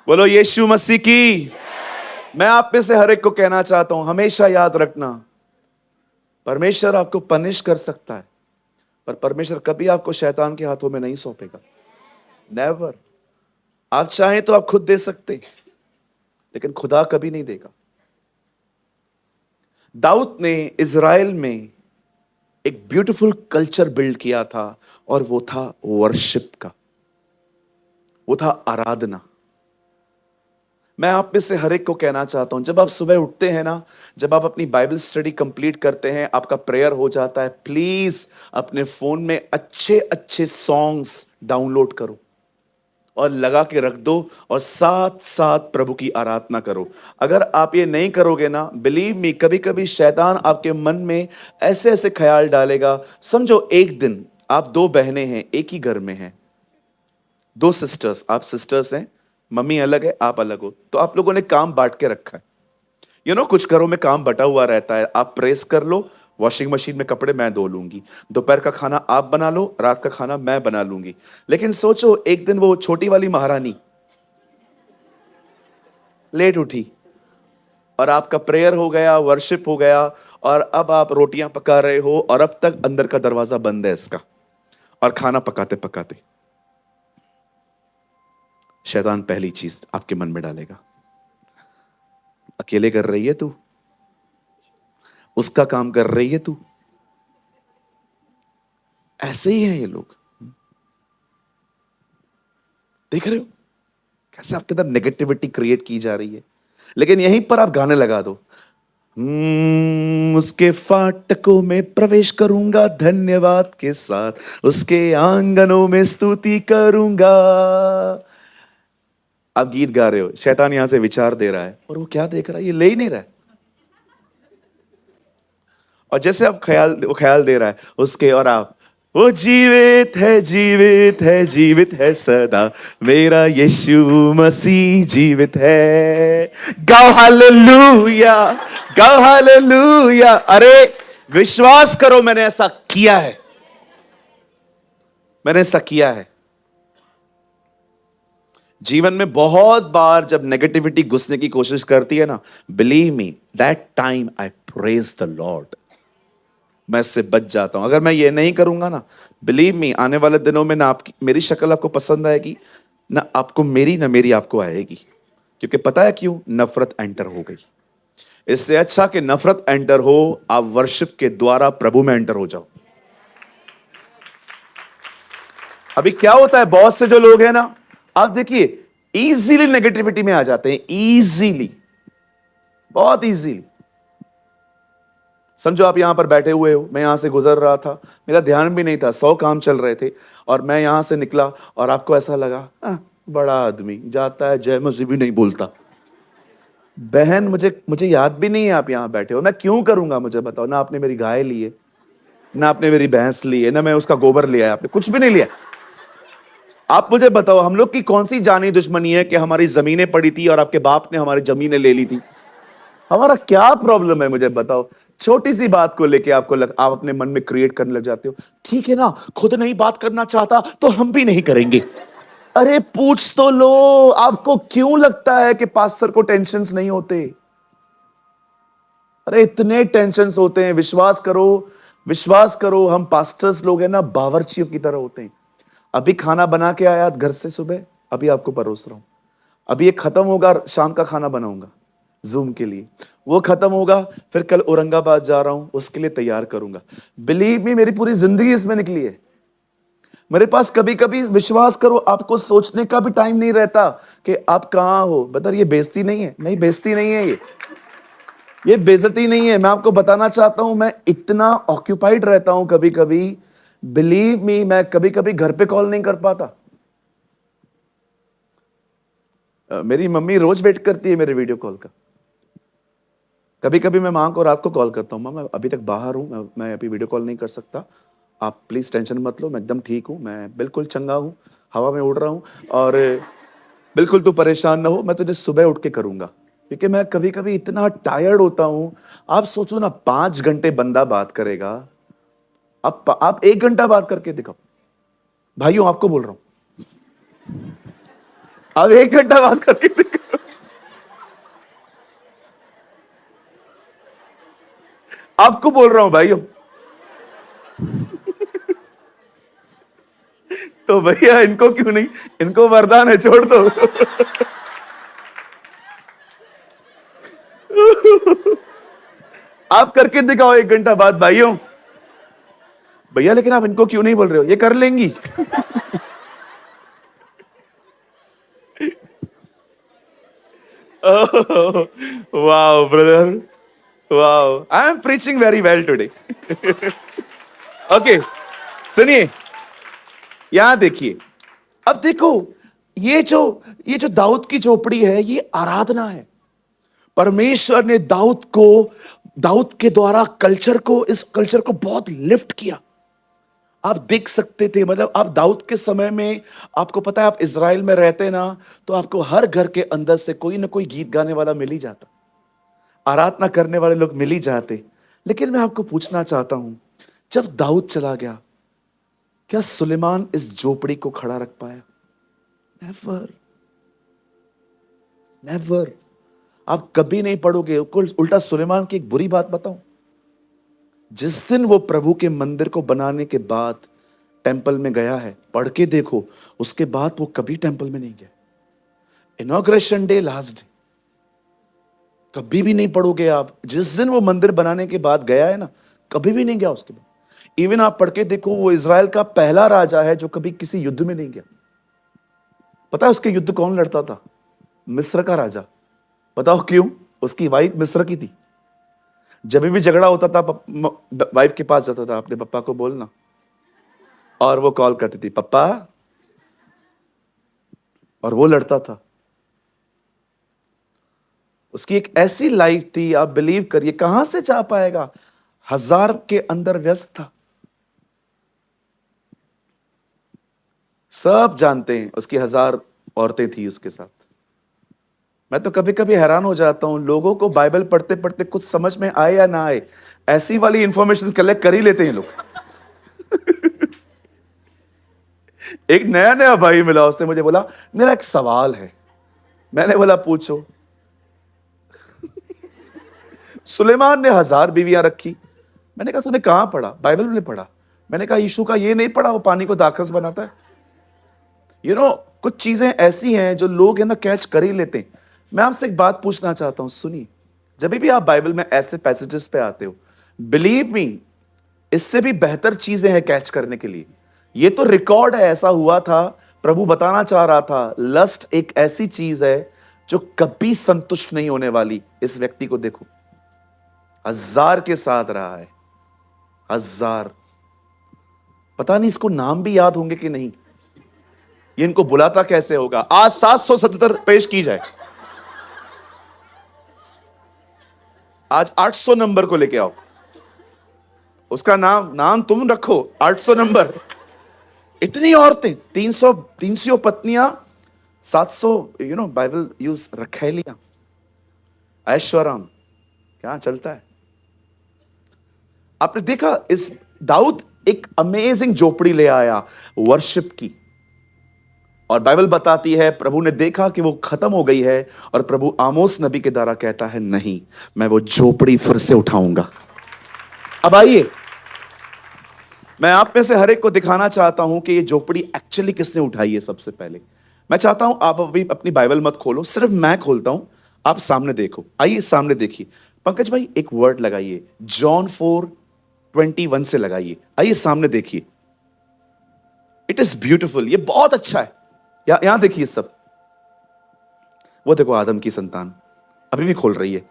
बोलो यीशु मसीह की। मैं आप में से हर एक को कहना चाहता हूं, हमेशा याद रखना, परमेश्वर आपको पनिश कर सकता है, पर परमेश्वर कभी आपको शैतान के हाथों में नहीं सौंपेगा, नेवर। आप चाहें तो आप खुद दे सकते, लेकिन खुदा कभी नहीं देगा। दाऊद ने इज़राइल में एक ब्यूटीफुल कल्चर बिल्ड किया था, और वो था वर्शिप का, वो था आराधना। मैं आप में से हर एक को कहना चाहता हूं, जब आप सुबह उठते हैं ना, जब आप अपनी बाइबल स्टडी कंप्लीट करते हैं, आपका प्रेयर हो जाता है, प्लीज अपने फोन में अच्छे अच्छे सॉन्ग्स डाउनलोड करो और लगा के रख दो, और साथ साथ प्रभु की आराधना करो। अगर आप ये नहीं करोगे ना, बिलीव मी, कभी कभी शैतान आपके मन में ऐसे ऐसे ख्याल डालेगा। समझो एक दिन आप दो बहनें हैं, एक ही घर में हैं, दो सिस्टर्स, आप सिस्टर्स हैं, मम्मी अलग है आप अलग हो, तो आप लोगों ने काम बांट के रखा है। कुछ घरों में काम बटा हुआ रहता है, आप प्रेस कर लो, वॉशिंग मशीन में कपड़े मैं धो लूंगी, दोपहर का खाना आप बना लो, रात का खाना मैं बना लूंगी। लेकिन सोचो एक दिन वो छोटी वाली महारानी लेट उठी, और आपका प्रेयर हो गया, वर्शिप हो गया, और अब आप रोटियां पका रहे हो, और अब तक अंदर का दरवाजा बंद है इसका, और खाना पकाते पकाते शैतान पहली चीज आपके मन में डालेगा, अकेले कर रही है तू, उसका काम कर रही है तू। ऐसे ही है ये लोग, देख रहे हो कैसे आपके अंदर नेगेटिविटी क्रिएट की जा रही है। लेकिन यहीं पर आप गाने लगा दो, उसके फाटकों में प्रवेश करूंगा धन्यवाद के साथ, उसके आंगनों में स्तुति करूंगा। आप गीत गा रहे हो, शैतान यहां से विचार दे रहा है, और वो क्या देख रहा है, ये ले ही नहीं रहा है। और जैसे आप वो ख्याल दे रहा है उसके, और आप वो जीवित है जीवित है सदा, मेरा यीशु मसीह जीवित है। गाओ हालेलुया, गाओ हालेलुया। अरे विश्वास करो, मैंने ऐसा किया है, मैंने ऐसा किया है। जीवन में बहुत बार जब नेगेटिविटी घुसने की कोशिश करती है ना, believe me, that time I praise the Lord, मैं इससे बच जाता हूं। अगर मैं ये नहीं करूंगा ना, बिलीव मी, आने वाले दिनों में ना आपकी मेरी शक्ल आपको पसंद आएगी, ना आपको मेरी, ना मेरी आपको आएगी। क्योंकि पता है क्यों? नफरत एंटर हो गई। इससे अच्छा कि नफरत एंटर हो, आप वर्शिप के द्वारा प्रभु में एंटर हो जाओ। अभी क्या होता है, बहुत से जो लोग हैं ना, आप देखिए, इजीली नेगेटिविटी में आ जाते हैं, इजीली, बहुत इजीली। समझो आप यहां पर बैठे हुए हो, मैं यहां से गुजर रहा था, मेरा ध्यान भी नहीं था, 100 काम चल रहे थे, और मैं यहां से निकला और आपको ऐसा लगा बड़ा आदमी जाता है, जय मसीह भी नहीं बोलता। बहन, मुझे याद भी नहीं है आप यहां बैठे हो, मैं क्यों करूंगा? मुझे बताओ ना, आपने मेरी गाय ली है, ना आपने मेरी भैंस ली है, ना मैं उसका गोबर लिया है, आपने कुछ भी नहीं लिया। आप मुझे बताओ, हम लोग की कौन सी जानी दुश्मनी है कि हमारी जमीनें पड़ी थी और आपके बाप ने हमारी जमीनें ले ली थी? हमारा क्या प्रॉब्लम है, मुझे बताओ। छोटी सी बात को लेके आप अपने मन में क्रिएट करने लग जाते हो। ठीक है ना, खुद नहीं बात करना चाहता तो हम भी नहीं करेंगे। अरे पूछ तो लो, आपको क्यों लगता है कि पास्टर को टेंशन्स नहीं होते? अरे इतने टेंशन्स होते हैं, विश्वास करो, विश्वास करो। हम पास्टर्स लोग हैं ना, बावर्चियों की तरह होते हैं। अभी खाना बना के आया घर से सुबह, अभी आपको परोस रहा हूं, अभी ये खत्म होगा, शाम का खाना बनाऊंगा जूम के लिए, वो खत्म होगा, फिर कल औरंगाबाद जा रहा हूं, उसके लिए तैयार करूंगा। बिलीव मी, मेरी पूरी जिंदगी इसमें निकली है। मेरे पास कभी कभी, विश्वास करो, आपको सोचने का भी टाइम नहीं रहता कि आप कहां हो। बता, ये बेइज्जती नहीं है, नहीं बेइज्जती नहीं है, ये बेइज्जती नहीं है। मैं आपको बताना चाहता हूं, मैं इतना ऑक्यूपाइड रहता हूं कभी कभी, बिलीव मी, मैं कभी कभी घर पे कॉल नहीं कर पाता। मेरी मम्मी रोज वेट करती है मेरे वीडियो कॉल का। कभी कभी मैं मां को रात को कॉल करता हूं, मां मैं अभी तक बाहर हूं, मैं अभी वीडियो कॉल नहीं कर सकता, आप प्लीज टेंशन मत लो, मैं एकदम ठीक हूं, मैं बिल्कुल चंगा हूं, हवा में उड़ रहा हूं, और बिल्कुल तू परेशान ना हो, मैं तुझे सुबह उठ के करूंगा। क्योंकि मैं कभी कभी इतना टायर्ड होता हूं। आप सोचो ना, 5 घंटे बंदा बात करेगा, आप 1 घंटा बात करके दिखाओ। भाइयों, आपको बोल रहा हूं, आप 1 घंटा बात करके दिखाओ। आपको बोल रहा हूं भाइयों। तो भैया इनको क्यों नहीं, इनको वरदान है, छोड़ दो। आप करके दिखाओ 1 घंटा बाद भाइयों। भैया लेकिन आप इनको क्यों नहीं बोल रहे हो, ये कर लेंगी। Wow brother, wow, I am preaching very well today. Okay, सुनिए, यहां देखिए, अब देखो, ये जो दाऊद की झोपड़ी है, ये आराधना है। परमेश्वर ने दाऊद के द्वारा इस कल्चर को बहुत लिफ्ट किया। आप देख सकते थे, मतलब आप दाऊद के समय में, आपको पता है, आप इज़राइल में रहते ना, तो आपको हर घर के अंदर से कोई ना कोई गीत गाने वाला मिल ही जाता, आराधना करने वाले लोग मिल ही जाते। लेकिन मैं आपको पूछना चाहता हूं, जब दाऊद चला गया, क्या सुलेमान इस झोपड़ी को खड़ा रख पाया? Never, never. आप कभी नहीं पढ़ोगे। उल्टा सुलेमान की एक बुरी बात बताऊं, जिस दिन वो प्रभु के मंदिर को बनाने के बाद टेंपल में गया है, पढ़ के देखो, उसके बाद वो कभी टेंपल में नहीं गया। इनॉग्रेशन डे, लास्ट डे, कभी भी नहीं पढ़ोगे आप। जिस दिन वो मंदिर बनाने के बाद गया है ना, कभी भी नहीं गया उसके बाद। इवन आप पढ़ के देखो, वो इज़राइल का पहला राजा है जो कभी किसी युद्ध में नहीं गया। पता है उसके युद्ध कौन लड़ता था? मिस्र का राजा। बताओ क्यों? उसकी वाइफ मिस्र की थी। जब भी झगड़ा होता था, वाइफ के पास जाता था, अपने पापा को बोलना, और वो कॉल करती थी, पापा, और वो लड़ता था। उसकी एक ऐसी लाइफ थी, आप बिलीव करिए, कहां से जा पाएगा, 1000 के अंदर व्यस्त था। सब जानते हैं उसकी 1000 औरतें थी उसके साथ। मैं तो कभी कभी हैरान हो जाता हूं, लोगों को बाइबल पढ़ते पढ़ते कुछ समझ में आए या ना आए, ऐसी वाली इंफॉर्मेशन कलेक्ट कर ही लेते हैं लोग। एक नया नया भाई मिला, उसने मुझे बोला मेरा एक सवाल है। मैंने बोला पूछो। सुलेमान ने 1000 बीवियां रखी। मैंने कहा तूने कहां पढ़ा? बाइबल में पढ़ा। मैंने कहा यीशु का ये नहीं पढ़ा वो पानी को दाखरस बनाता है? कुछ चीजें ऐसी हैं जो लोग है ना कैच कर ही लेते हैं। मैं आपसे एक बात पूछना चाहता हूं, सुनिए। जब भी आप बाइबल में ऐसे पैसेजेस पे आते हो, बिलीव मी, इससे भी बेहतर चीजें हैं कैच करने के लिए। ये तो रिकॉर्ड है, ऐसा हुआ था। प्रभु बताना चाह रहा था लस्ट एक ऐसी चीज है जो कभी संतुष्ट नहीं होने वाली। इस व्यक्ति को देखो, 1000 के साथ रहा है, 1000। पता नहीं इसको नाम भी याद होंगे कि नहीं, ये इनको बुलाता कैसे होगा। आज 777 पेश की जाए, आज 800 नंबर को लेके आओ, उसका नाम तुम रखो 800 नंबर। इतनी औरतें, 300 पत्नियां, 700 बाइबल यूज रखेलियां, ऐश्वर्याम, क्या चलता है। आपने देखा इस दाऊद एक अमेजिंग झोपड़ी ले आया वर्शिप की, और बाइबल बताती है प्रभु ने देखा कि वो खत्म हो गई है, और प्रभु आमोस नबी के द्वारा कहता है नहीं, मैं वो झोपड़ी फिर से उठाऊंगा। अब आइए, मैं आप में से हर एक को दिखाना चाहता हूं कि ये झोपड़ी एक्चुअली किसने उठाई है। सबसे पहले मैं चाहता हूं आप अभी अपनी बाइबल मत खोलो, सिर्फ मैं खोलता हूं, आप सामने देखो। आइए सामने देखिए। पंकज भाई एक वर्ड लगाइए, जॉन 4:21 से लगाइए। आइए सामने देखिए, इट इज ब्यूटिफुल, ये बहुत अच्छा है। यहां देखिए सब, वो देखो आदम की संतान अभी भी खोल रही है।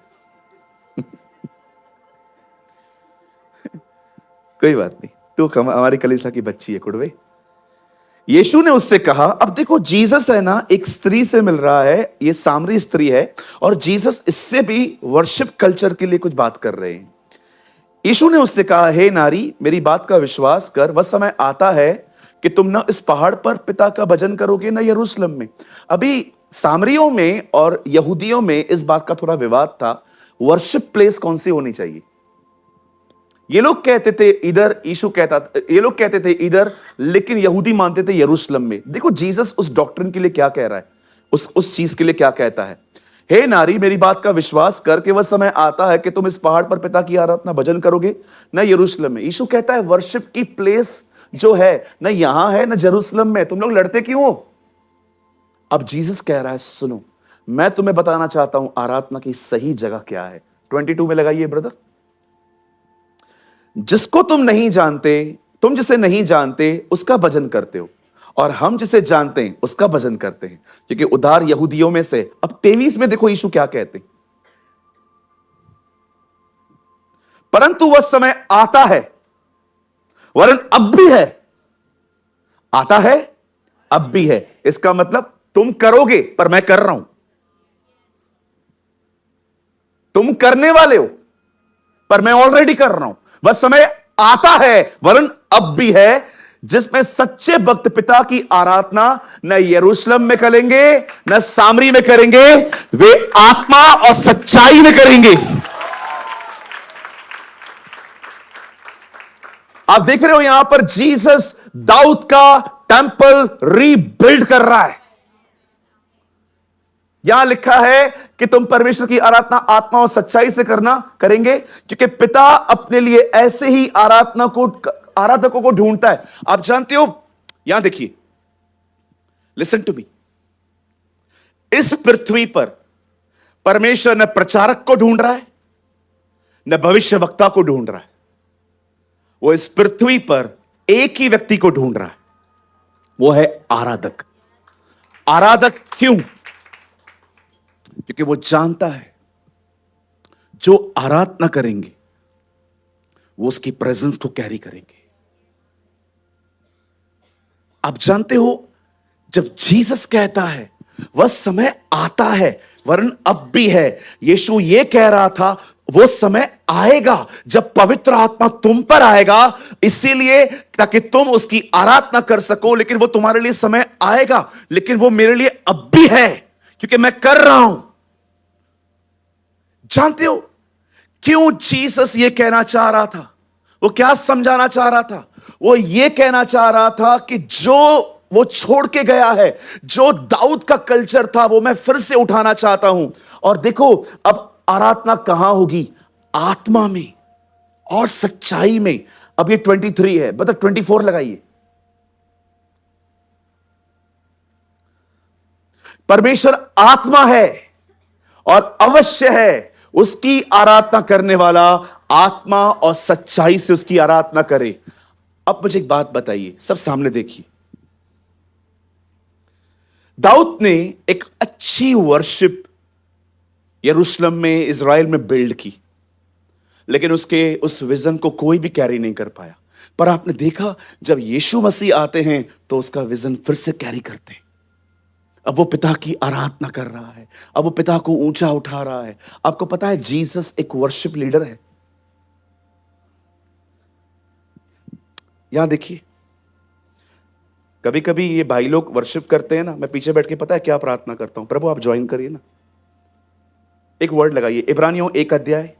कोई बात नहीं, तू हमारी कलीसिया की बच्ची है कुड़वे। यीशु ने उससे कहा, अब देखो जीसस है ना, एक स्त्री से मिल रहा है, ये सामरी स्त्री है, और जीसस इससे भी वर्शिप कल्चर के लिए कुछ बात कर रहे हैं। यीशु ने उससे कहा, हे नारी, मेरी बात का विश्वास कर, वह समय आता है कि तुम ना इस पहाड़ पर पिता का भजन करोगे ना यरूशलेम में। अभी सामरियों में और यहूदियों में इस बात का थोड़ा विवाद था, वर्शिप प्लेस कौन सी होनी चाहिए। ये लोग कहते थे इधर, यीशु कहता, ये लोग कहते थे इधर, लेकिन यहूदी मानते थे यरूशलेम में। देखो जीसस उस डॉक्ट्रिन के लिए क्या कह रहा है, उस चीज के लिए क्या कहता है। हे नारी, मेरी बात का विश्वास कर कि वह समय आता है कि तुम इस पहाड़ पर पिता की आराधना भजन करोगे ना यरूशलेम में। यीशु कहता है वर्शिप की प्लेस जो है ना यहां है ना जेरूशलेम में, तुम लोग लड़ते क्यों हो। अब जीसस कह रहा है सुनो, मैं तुम्हें बताना चाहता हूं आराधना की सही जगह क्या है। 22 में लगाइए ब्रदर। जिसको तुम नहीं जानते, तुम जिसे नहीं जानते उसका भजन करते हो, और हम जिसे जानते हैं उसका भजन करते हैं, क्योंकि उदार यहूदियों में से। अब 23 में देखो यीशु क्या कहते हैं, परंतु वह समय आता है, वरन अब भी है, आता है अब भी है। इसका मतलब तुम करोगे, पर मैं कर रहा हूं। तुम करने वाले हो, पर मैं ऑलरेडी कर रहा हूं। वह समय आता है, वरन अब भी है, जिसमें सच्चे भक्त पिता की आराधना न यरूशलेम में करेंगे न सामरी में करेंगे, वे आत्मा और सच्चाई में करेंगे। आप देख रहे हो यहां पर जीसस दाऊद का टेंपल रीबिल्ड कर रहा है। यहां लिखा है कि तुम परमेश्वर की आराधना आत्मा और सच्चाई से करेंगे, क्योंकि पिता अपने लिए ऐसे ही आराधकों को ढूंढता है। आप जानते हो, यहां देखिए, लिसन टू मी, इस पृथ्वी पर परमेश्वर न प्रचारक को ढूंढ रहा है न भविष्यवक्ता को ढूंढ रहा है। वो इस पृथ्वी पर एक ही व्यक्ति को ढूंढ रहा है, वो है आराधक। आराधक क्यों? क्योंकि वो जानता है जो आराधना करेंगे वो उसकी प्रेजेंस को कैरी करेंगे। आप जानते हो, जब जीसस कहता है वह समय आता है वरन अब भी है, यीशु ये कह रहा था वो समय आएगा जब पवित्र आत्मा तुम पर आएगा, इसीलिए ताकि तुम उसकी आराधना कर सको। लेकिन वो तुम्हारे लिए समय आएगा, लेकिन वो मेरे लिए अब भी है, क्योंकि मैं कर रहा हूं। जानते हो क्यों जीसस ये कहना चाह रहा था? वो क्या समझाना चाह रहा था? वो ये कहना चाह रहा था कि जो वो छोड़ के गया है, जो दाऊद का कल्चर था, वो मैं फिर से उठाना चाहता हूं। और देखो, अब आराधना कहां होगी? आत्मा में और सच्चाई में। अब ये 23 है, मतलब 24 लगाइए। परमेश्वर आत्मा है और अवश्य है उसकी आराधना करने वाला आत्मा और सच्चाई से उसकी आराधना करे। अब मुझे एक बात बताइए, सब सामने देखिए। दाऊद ने एक अच्छी वर्शिप यरूशलेम में, इज़राइल में बिल्ड की, लेकिन उसके उस विजन को कोई भी कैरी नहीं कर पाया। पर आपने देखा जब यीशु मसीह आते हैं तो उसका विजन फिर से कैरी करते हैं। अब वो पिता की आराधना कर रहा है, अब वो पिता को ऊंचा उठा रहा है। आपको पता है जीसस एक वर्शिप लीडर है। यहां देखिए, कभी कभी ये भाई लोग वर्शिप करते हैं ना, मैं पीछे बैठ के पता है क्या प्रार्थना करता हूं? प्रभु आप ज्वाइन करिए ना। एक वर्ड लगाइए, इब्रानियों 1 अध्याय,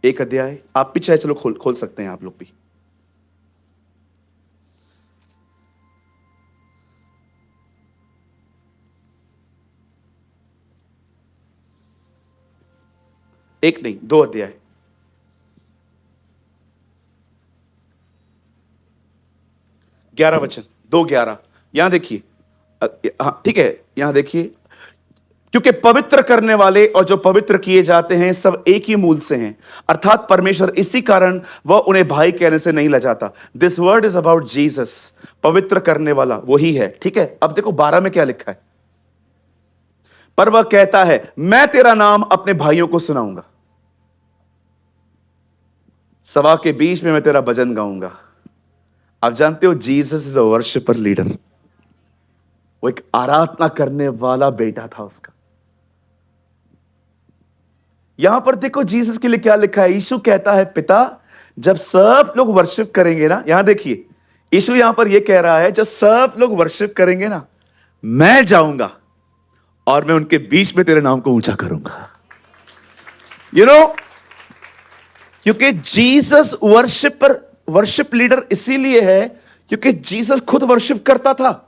1 अध्याय। आप भी चाहे चलो खोल सकते हैं आप लोग भी। एक नहीं, 2 अध्याय। ग्यारह वचन, 2:11। यहां देखिए, ठीक है, यहां देखिए, क्योंकि पवित्र करने वाले और जो पवित्र किए जाते हैं सब एक ही मूल से हैं, अर्थात परमेश्वर। इसी कारण वह उन्हें भाई कहने से नहीं लजाता। This word is about Jesus. पवित्र करने वाला वही है, ठीक है। अब देखो 12 में क्या लिखा है? पर वह कहता है मैं तेरा नाम अपने भाइयों को सुनाऊंगा, सभा के बीच में मैं तेरा भजन गाऊंगा। आप जानते हो Jesus is a worshipper leader. वो एक आराधना करने वाला बेटा था उसका। यहां पर देखो जीसस के लिए क्या लिखा है। यीशु कहता है पिता जब सब लोग वर्शिप करेंगे ना, यहां देखिए, यीशु यहां पर यह कह रहा है जब सब लोग वर्शिप करेंगे ना, मैं जाऊंगा और मैं उनके बीच में तेरे नाम को ऊंचा करूंगा। यू नो, क्योंकि जीसस वर्शिप लीडर इसीलिए है क्योंकि जीसस खुद वर्शिप करता था।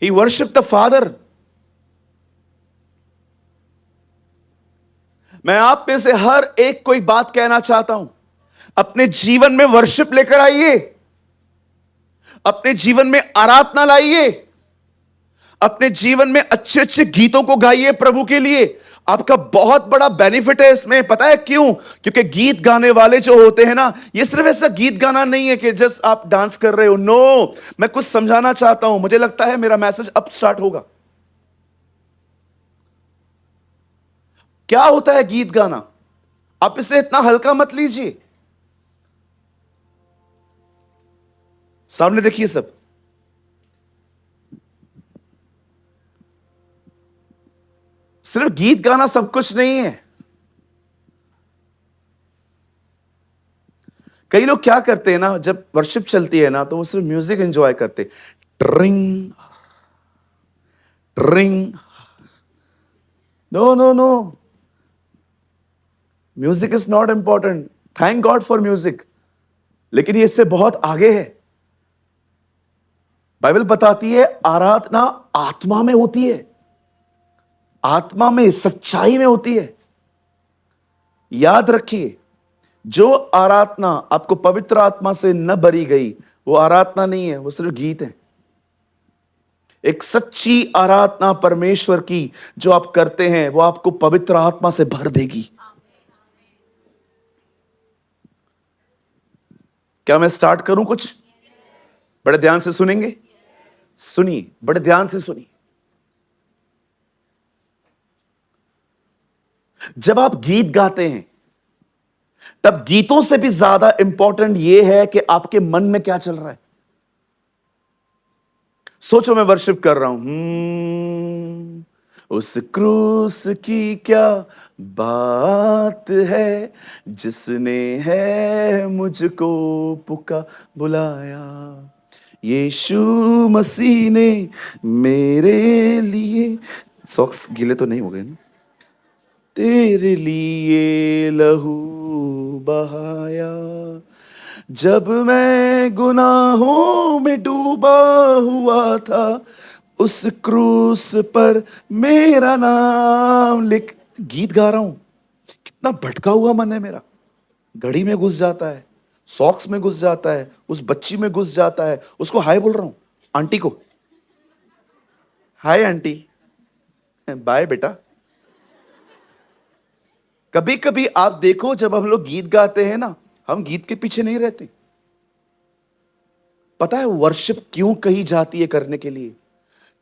ही वर्शिप द फादर। मैं आप में से हर एक को एक बात कहना चाहता हूं, अपने जीवन में वर्शिप लेकर आइए, अपने जीवन में आराधना लाइए, अपने जीवन में अच्छे अच्छे गीतों को गाइए प्रभु के लिए। आपका बहुत बड़ा बेनिफिट है इसमें। पता है क्यों? क्योंकि गीत गाने वाले जो होते हैं ना, ये सिर्फ ऐसा गीत गाना नहीं है कि जस्ट आप डांस कर रहे हो। नो, मैं कुछ समझाना चाहता हूं। मुझे लगता है मेरा मैसेज अब स्टार्ट होगा। क्या होता है गीत गाना? आप इसे इतना हल्का मत लीजिए। सामने देखिए सब, सिर्फ गीत गाना सब कुछ नहीं है। कई लोग क्या करते हैं ना, जब वर्शिप चलती है ना तो वो सिर्फ म्यूजिक एंजॉय करते, ट्रिंग ट्रिंग। No no no, music is not important. Thank God for music, लेकिन ये इससे बहुत आगे है। बाइबल बताती है आराधना आत्मा में होती है, आत्मा में, सच्चाई में होती है। याद रखिए, जो आराधना आपको पवित्र आत्मा से न भरी गई वो आराधना नहीं है, वो सिर्फ गीत है। एक सच्ची आराधना परमेश्वर की जो आप करते हैं वो आपको पवित्र आत्मा से भर देगी। क्या मैं स्टार्ट करूं? कुछ बड़े ध्यान से सुनेंगे, सुनिए, बड़े ध्यान से सुनिए। जब आप गीत गाते हैं तब गीतों से भी ज्यादा इंपॉर्टेंट यह है कि आपके मन में क्या चल रहा है। सोचो मैं वर्शिप कर रहा हूं, उस क्रूस की क्या बात है, जिसने है मुझको बुलाया। यीशु मसीह ने मेरे लिए, सॉक्स गीले तो नहीं हो गए ना, तेरे लिए लहू बहाया। जब मैं गुनाहों में डूबा हुआ था, उस क्रूस पर मेरा नाम लिख। गीत गा रहा हूं, कितना भटका हुआ मन है मेरा। घड़ी में घुस जाता है, सॉक्स में घुस जाता है, उस बच्ची में घुस जाता है। उसको हाय बोल रहा हूं, आंटी को, हाय आंटी, बाय बेटा। कभी कभी आप देखो, जब हम लोग गीत गाते हैं ना, हम गीत के पीछे नहीं रहते। पता है वर्शिप क्यों कही जाती है करने के लिए?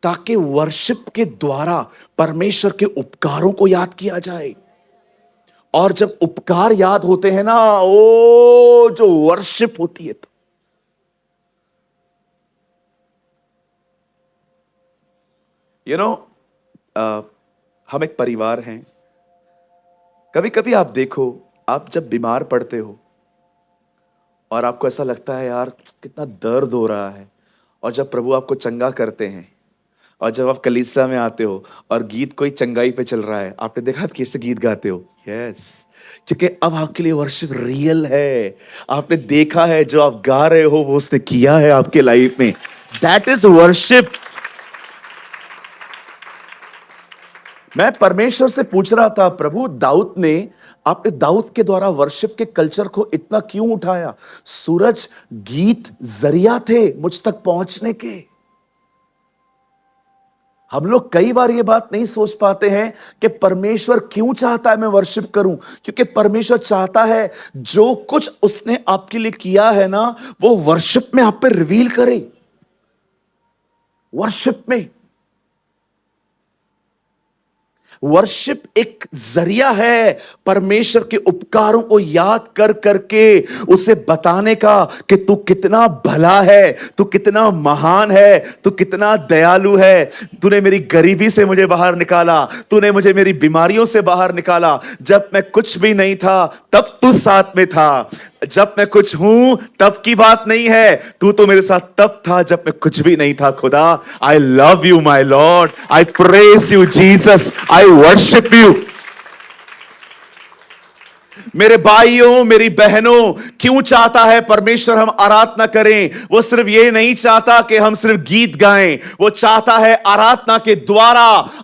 ताकि वर्शिप के द्वारा परमेश्वर के उपकारों को याद किया जाए। और जब उपकार याद होते हैं ना, ओ जो वर्शिप होती है, तो यू नो हम एक परिवार हैं। कभी कभी आप देखो, आप जब बीमार पड़ते हो और आपको ऐसा लगता है यार कितना दर्द हो रहा है, और जब प्रभु आपको चंगा करते हैं, और जब आप कलीसिया में आते हो और गीत कोई चंगाई पे चल रहा है, आपने देखा आप कैसे गीत गाते हो? यस, क्योंकि अब आपके लिए वर्शिप रियल है। आपने देखा है जो आप गा रहे हो वो उसने किया है आपके लाइफ में। That is worship. मैं परमेश्वर से पूछ रहा था, प्रभु दाऊद ने, आपने दाऊद के द्वारा वर्शिप के कल्चर को इतना क्यों उठाया? सूरज, गीत जरिया थे मुझ तक पहुंचने के। हम लोग कई बार ये बात नहीं सोच पाते हैं कि परमेश्वर क्यों चाहता है मैं वर्शिप करूं। क्योंकि परमेश्वर चाहता है जो कुछ उसने आपके लिए किया है ना, वो वर्शिप में आप पे रिवील करे। वर्शिप में, वर्शिप एक जरिया है परमेश्वर के उपकारों को याद कर करके उसे बताने का कि तू कितना भला है, तू कितना महान है, तू कितना दयालु है। तूने मेरी गरीबी से मुझे बाहर निकाला, तूने मुझे मेरी बीमारियों से बाहर निकाला। जब मैं कुछ भी नहीं था तब तू साथ में था, जब मैं कुछ हूं तब की बात नहीं है, तू तो मेरे साथ तब था जब मैं कुछ भी नहीं था। खुदा, I love you my lord, I praise you Jesus, I worship you. मेरे भाइयों, मेरी बहनों, क्यों चाहता है परमेश्वर हम आराधना करें? वो सिर्फ ये नहीं चाहता कि हम सिर्फ गीत गाएं, वो चाहता है आराधना के द्वारा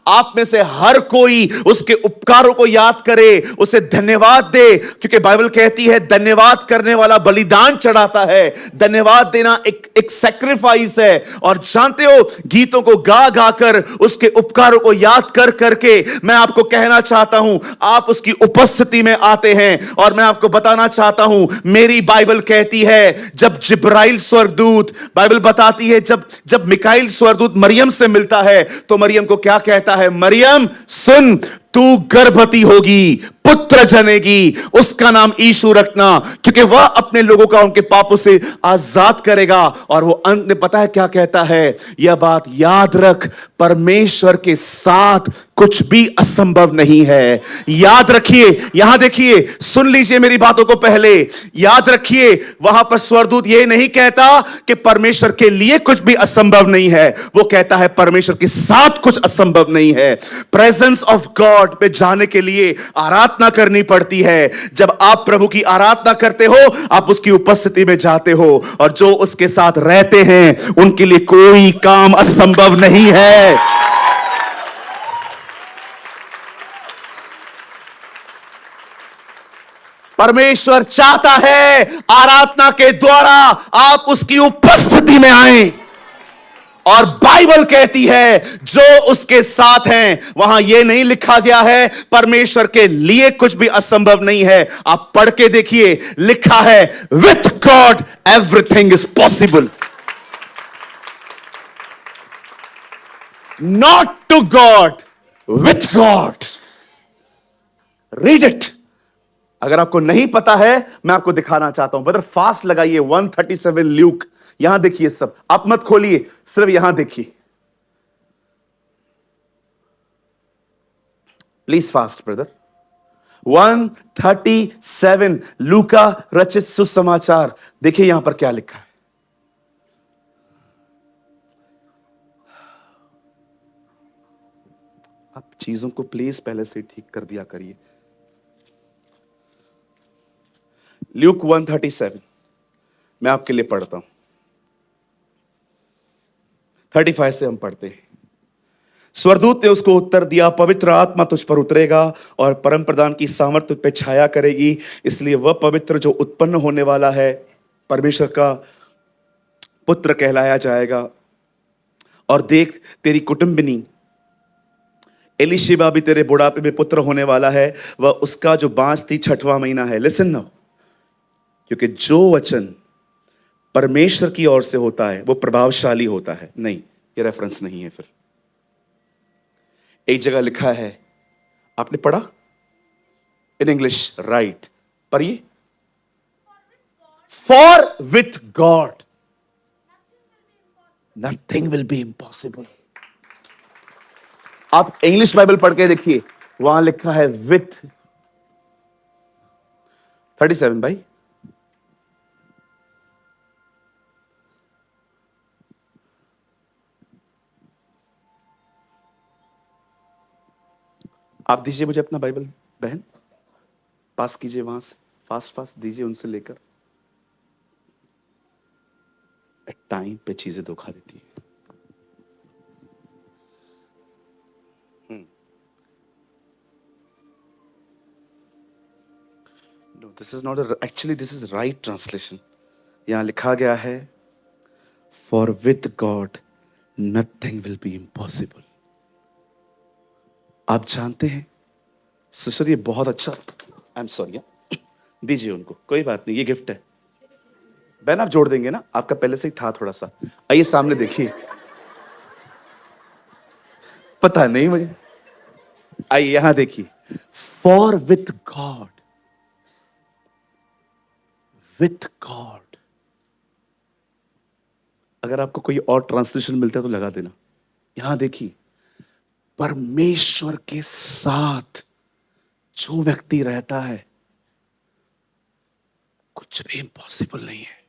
आप में से हर कोई उसके उपकारों को याद करे, उसे धन्यवाद दे। क्योंकि बाइबल कहती है धन्यवाद करने वाला बलिदान चढ़ाता है। धन्यवाद देना एक सैक्रिफाइस है। और जानते हो, गीतों को गा गा कर उसके उपकारों को याद कर करके मैं आपको कहना चाहता हूं, आप उसकी उपस्थिति में आते हैं। और मैं आपको बताना चाहता हूं, मेरी बाइबल कहती है जब जिब्राइल स्वर्गदूत, बाइबल बताती है जब जब मिकाइल स्वर्गदूत मरियम से मिलता है तो मरियम को क्या कहता है? मरियम सुन, तू गर्भवती होगी, पुत्र जनेगी, उसका नाम यीशु रखना, क्योंकि वह अपने लोगों का उनके पापों से आजाद करेगा। और वो अंत में पता है क्या कहता है? यह बात याद रख, परमेश्वर के साथ कुछ भी असंभव नहीं है। याद रखिए, यहां देखिए, सुन लीजिए मेरी बातों को पहले, याद रखिए, वहां पर स्वर्गदूत यह नहीं कहता कि परमेश्वर के लिए कुछ भी असंभव नहीं है, वो कहता है परमेश्वर के साथ कुछ असंभव नहीं है। प्रेजेंस ऑफ गॉड पे जाने के लिए आराधना करनी पड़ती है। जब आप प्रभु की आराधना करते हो, आप उसकी उपस्थिति में जाते हो, और जो उसके साथ रहते हैं उनके लिए कोई काम असंभव नहीं है। परमेश्वर चाहता है आराधना के द्वारा आप उसकी उपस्थिति में आए। और बाइबल कहती है जो उसके साथ हैं, वहां यह नहीं लिखा गया है परमेश्वर के लिए कुछ भी असंभव नहीं है। आप पढ़ के देखिए, लिखा है with God everything is possible. Not to God, with God. Read it. अगर आपको नहीं पता है, मैं आपको दिखाना चाहता हूं। ब्रदर फास्ट लगाइए 137 ल्यूक, यहां देखिए, सब आप मत खोलिए, सिर्फ यहां देखिए। Please fast brother. 137 लूका रचित सुसमाचार। देखिए यहां पर क्या लिखा है। आप चीजों को प्लीज पहले से ठीक कर दिया करिए। ल्यूक 137 मैं आपके लिए पढ़ता हूं। 35 से हम पढ़ते हैं। स्वर्गदूत ने उसको उत्तर दिया, पवित्र आत्मा तुझ पर उतरेगा और परम प्रधान की सामर्थ तुझ पे छाया करेगी, इसलिए वह पवित्र जो उत्पन्न होने वाला है परमेश्वर का पुत्र कहलाया जाएगा। और देख, तेरी कुटुंबिनी एलिशिबा भी तेरे बुढ़ापे में पुत्र होने वाला है, वह उसका जो बांझ थी 6वां महीना है। लिसन नाउ, क्योंकि जो वचन परमेश्वर की ओर से होता है वो प्रभावशाली होता है। नहीं, ये रेफरेंस नहीं है। फिर एक जगह लिखा है, आपने पढ़ा इन इंग्लिश, राइट, पढ़िए। For with God nothing will be impossible. आप इंग्लिश बाइबल पढ़ के देखिए, वहां लिखा है विथ 37 भाई। आप दीजिए मुझे अपना बाइबल, बहन पास कीजिए वहां से, फास्ट फास्ट दीजिए उनसे लेकर। टाइम पे चीजें धोखा देती है। No, this is not, actually this is right translation. यहां लिखा गया है, for with God nothing will be impossible. आप जानते हैं सिस्टर, ये बहुत अच्छा, आई एम सॉरी, दीजिए उनको, कोई बात नहीं, ये गिफ्ट है। बहन आप जोड़ देंगे ना, आपका पहले से ही था थोड़ा सा। आइए सामने देखिए, पता नहीं मुझे। आइए यहां देखिए, फॉर विथ गॉड। अगर आपको कोई और ट्रांसलेशन मिलता है तो लगा देना। यहां देखिए, परमेश्वर के साथ जो व्यक्ति रहता है कुछ भी इम्पॉसिबल नहीं है।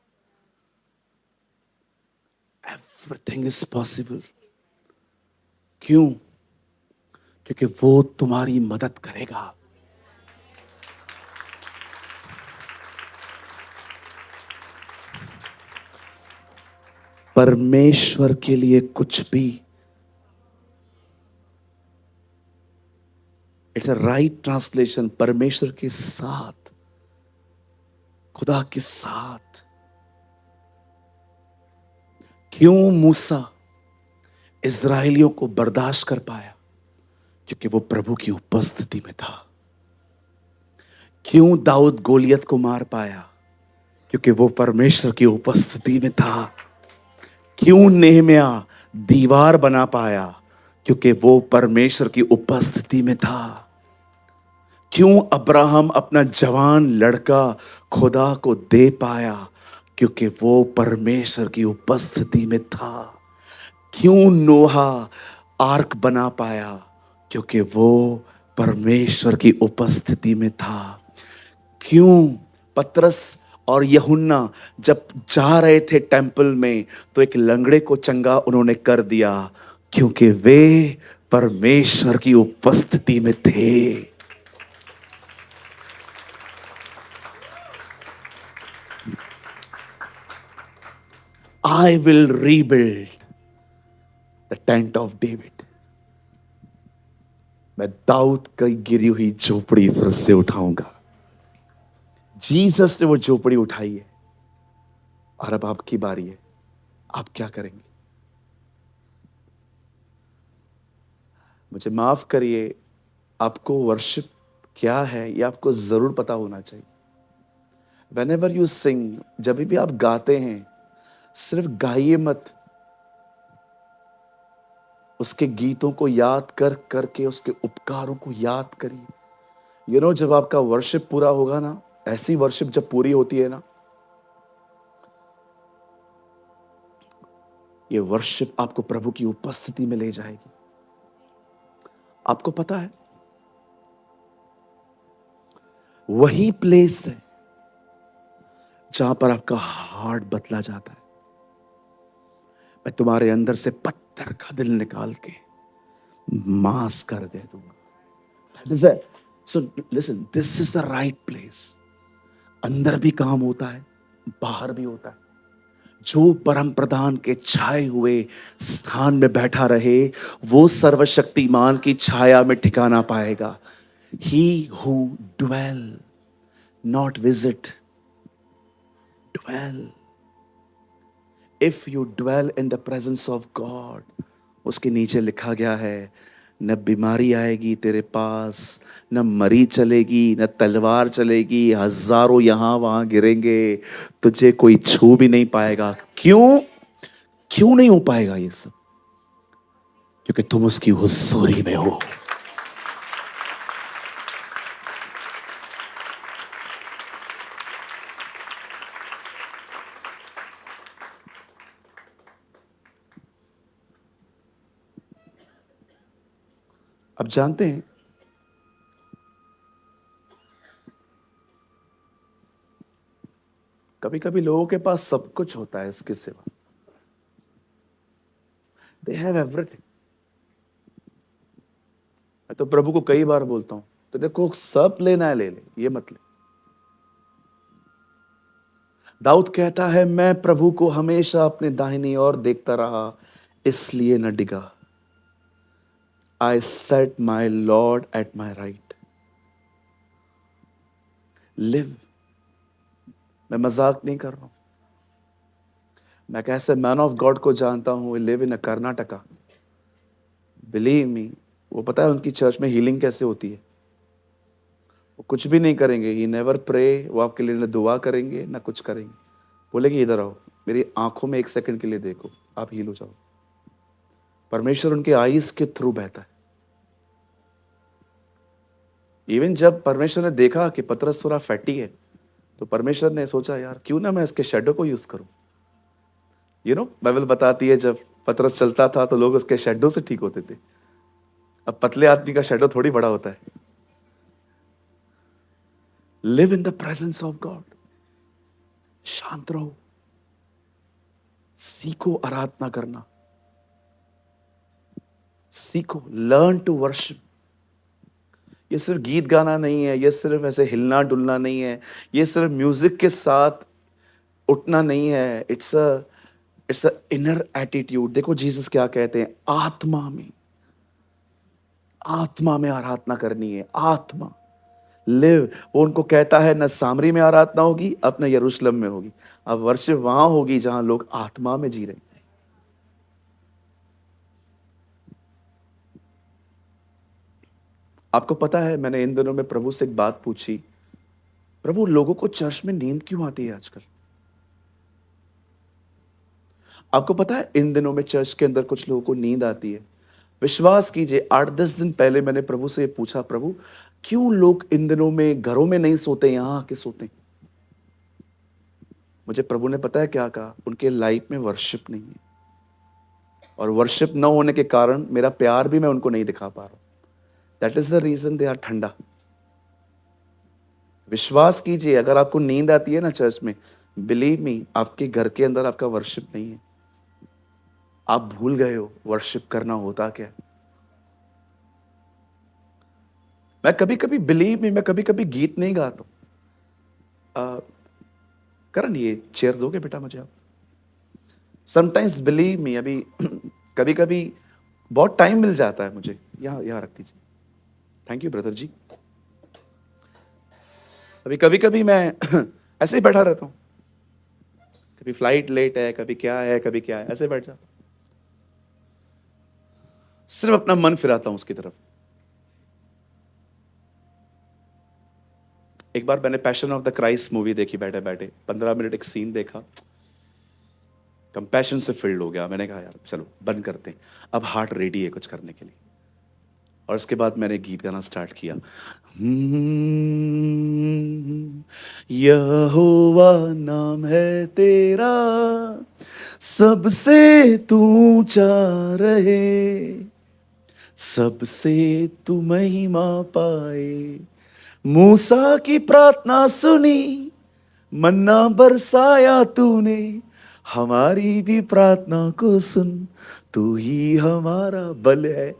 Everything is possible. क्यों? क्योंकि वो तुम्हारी मदद करेगा। परमेश्वर के लिए कुछ भी, इट्स अ राइट ट्रांसलेशन, परमेश्वर के साथ, खुदा के साथ। क्यों मूसा इस्राएलियों को बर्दाश्त कर पाया? क्योंकि वो प्रभु की उपस्थिति में था। क्यों दाऊद गोलियत को मार पाया? क्योंकि वो परमेश्वर की उपस्थिति में था। क्यों नेहम्या दीवार बना पाया? क्योंकि वो परमेश्वर की उपस्थिति में था। क्यों अब्राहम अपना जवान लड़का खुदा को दे पाया? क्योंकि वो परमेश्वर की उपस्थिति में था। क्यों नोहा आर्क बना पाया? क्योंकि वो परमेश्वर की उपस्थिति में था। क्यों पतरस और यूहन्ना जब जा रहे थे टेंपल में तो एक लंगड़े को चंगा उन्होंने कर दिया? क्योंकि वे परमेश्वर की उपस्थिति में थे। I will rebuild the tent of David. मैं दाऊद की गिरी हुई झोपड़ी फिर से उठाऊंगा। जीसस ने वो झोपड़ी उठाई है और अब आपकी बारी है। आप क्या करेंगे? मुझे माफ करिए, आपको वर्शिप क्या है ये आपको जरूर पता होना चाहिए। Whenever you sing, जब भी आप गाते हैं, सिर्फ गाइए मत, उसके गीतों को याद कर करके उसके उपकारों को याद करिए। जब आपका वर्शिप पूरा होगा ना, ऐसी वर्शिप जब पूरी होती है ना, ये वर्शिप आपको प्रभु की उपस्थिति में ले जाएगी। आपको पता है, वही प्लेस है जहां पर आपका हार्ट बदला जाता है। मैं तुम्हारे अंदर से पत्थर का दिल निकाल के मांस कर दे दूंगा। That is it. So listen, this is the right place. अंदर भी काम होता है, बाहर भी होता है। जो परम प्रधान के छाए हुए स्थान में बैठा रहे, वो सर्वशक्तिमान की छाया में ठिकाना पाएगा। He who dwell, not visit, dwell. If you dwell in the presence of God, उसके नीचे लिखा गया है, न बीमारी आएगी तेरे पास, न मरी चलेगी, न तलवार चलेगी, हजारों यहां वहां गिरेंगे, तुझे कोई छू भी नहीं पाएगा। क्यों? क्यों नहीं हो पाएगा ये सब? क्योंकि तुम उसकी हुजूरी में हो। अब जानते हैं, कभी कभी लोगों के पास सब कुछ होता है इसके सिवा। They have everything. मैं तो प्रभु को कई बार बोलता हूं, तो देखो सब लेना है ले ले, ये मत ले। दाऊद कहता है, मैं प्रभु को हमेशा अपने दाहिनी ओर देखता रहा, इसलिए न डिगा। I set my Lord at my right. Live. मैं मजाक नहीं कर रहा हूं। मैं कैसे मैन ऑफ गॉड को जानता हूं, live in Karnataka. Believe me, वो पता है उनकी चर्च में हीलिंग कैसे होती है। वो कुछ भी नहीं करेंगे, ही नेवर प्रे। वो आपके लिए न दुआ करेंगे ना कुछ करेंगे। बोलेंगे इधर आओ, मेरी आंखों में 1 सेकंड के लिए देखो, आप हील हो जाओ। परमेश्वर उनके आईज के थ्रू बहता है। इवन जब परमेश्वर ने देखा कि पतरस थोड़ा फैटी है, तो परमेश्वर ने सोचा, यार क्यों ना मैं इसके शेडो को यूज करूं। बाइबल बताती है जब पतरस चलता था तो लोग उसके शेडो से ठीक होते थे। अब पतले आदमी का शेडो थोड़ी बड़ा होता है। Live in the presence of God. शांत रहो, सीखो आराधना करना, सीखो, लर्न टू वर्शिप। ये सिर्फ गीत गाना नहीं है, ये सिर्फ ऐसे हिलना डुलना नहीं है, ये सिर्फ म्यूजिक के साथ उठना नहीं है। It's a inner attitude. देखो जीसस क्या कहते हैं, आत्मा में आराधना करनी है। आत्मा लिव। वो उनको कहता है, न सामरी में आराधना होगी, अब न यरूशलेम में होगी, अब वर्शिप वहां होगी जहां लोग आत्मा में जी रहे हैं। आपको पता है, मैंने इन दिनों में प्रभु से एक बात पूछी, प्रभु लोगों को चर्च में नींद क्यों आती है आजकल? आपको पता है इन दिनों में चर्च के अंदर कुछ लोगों को नींद आती है। विश्वास कीजिए, 8-10 दिन पहले मैंने प्रभु से पूछा, प्रभु क्यों लोग इन दिनों में घरों में नहीं सोते, यहां आके सोते? मुझे प्रभु ने पता है क्या कहा, उनके लाइफ में वर्शिप नहीं है, और वर्शिप न होने के कारण मेरा प्यार भी मैं उनको नहीं दिखा पा रहा हूं। That is the reason they are ठंडा। विश्वास कीजिए, अगर आपको नींद आती है ना चर्च में, बिलीव मी, आपके घर के अंदर आपका वर्शिप नहीं है। आप भूल गए हो वर्शिप करना होता क्या। मैं कभी कभी, बिलीव मी, मैं कभी कभी गीत नहीं गाता हूं। करण ये चेयर दोगे बेटा मुझे आप? समटाइम्स बिलीव मी, अभी कभी कभी बहुत टाइम मिल जाता है मुझे। यहाँ यहाँ रख दीजिए। थैंक यू ब्रदर जी। अभी कभी कभी मैं ऐसे ही बैठा रहता हूँ, कभी फ्लाइट लेट है, कभी क्या है, कभी क्या है, ऐसे बैठ जाता, सिर्फ अपना मन फिराता हूं उसकी तरफ। एक बार मैंने passion of the Christ movie देखी, बैठे बैठे 15 मिनट एक सीन देखा, कंपैशन से फिल्ड हो गया। मैंने कहा यार चलो बंद करते हैं, अब हार्ट रेडी है कुछ करने के लिए। और उसके बाद मैंने गीत गाना स्टार्ट किया। यहोवा नाम है तेरा, सबसे तू ऊंचा रहे, सबसे तू महिमा पाए, मूसा की प्रार्थना सुनी, मन्ना बरसाया तूने, हमारी भी प्रार्थना को सुन, तू ही हमारा बल है।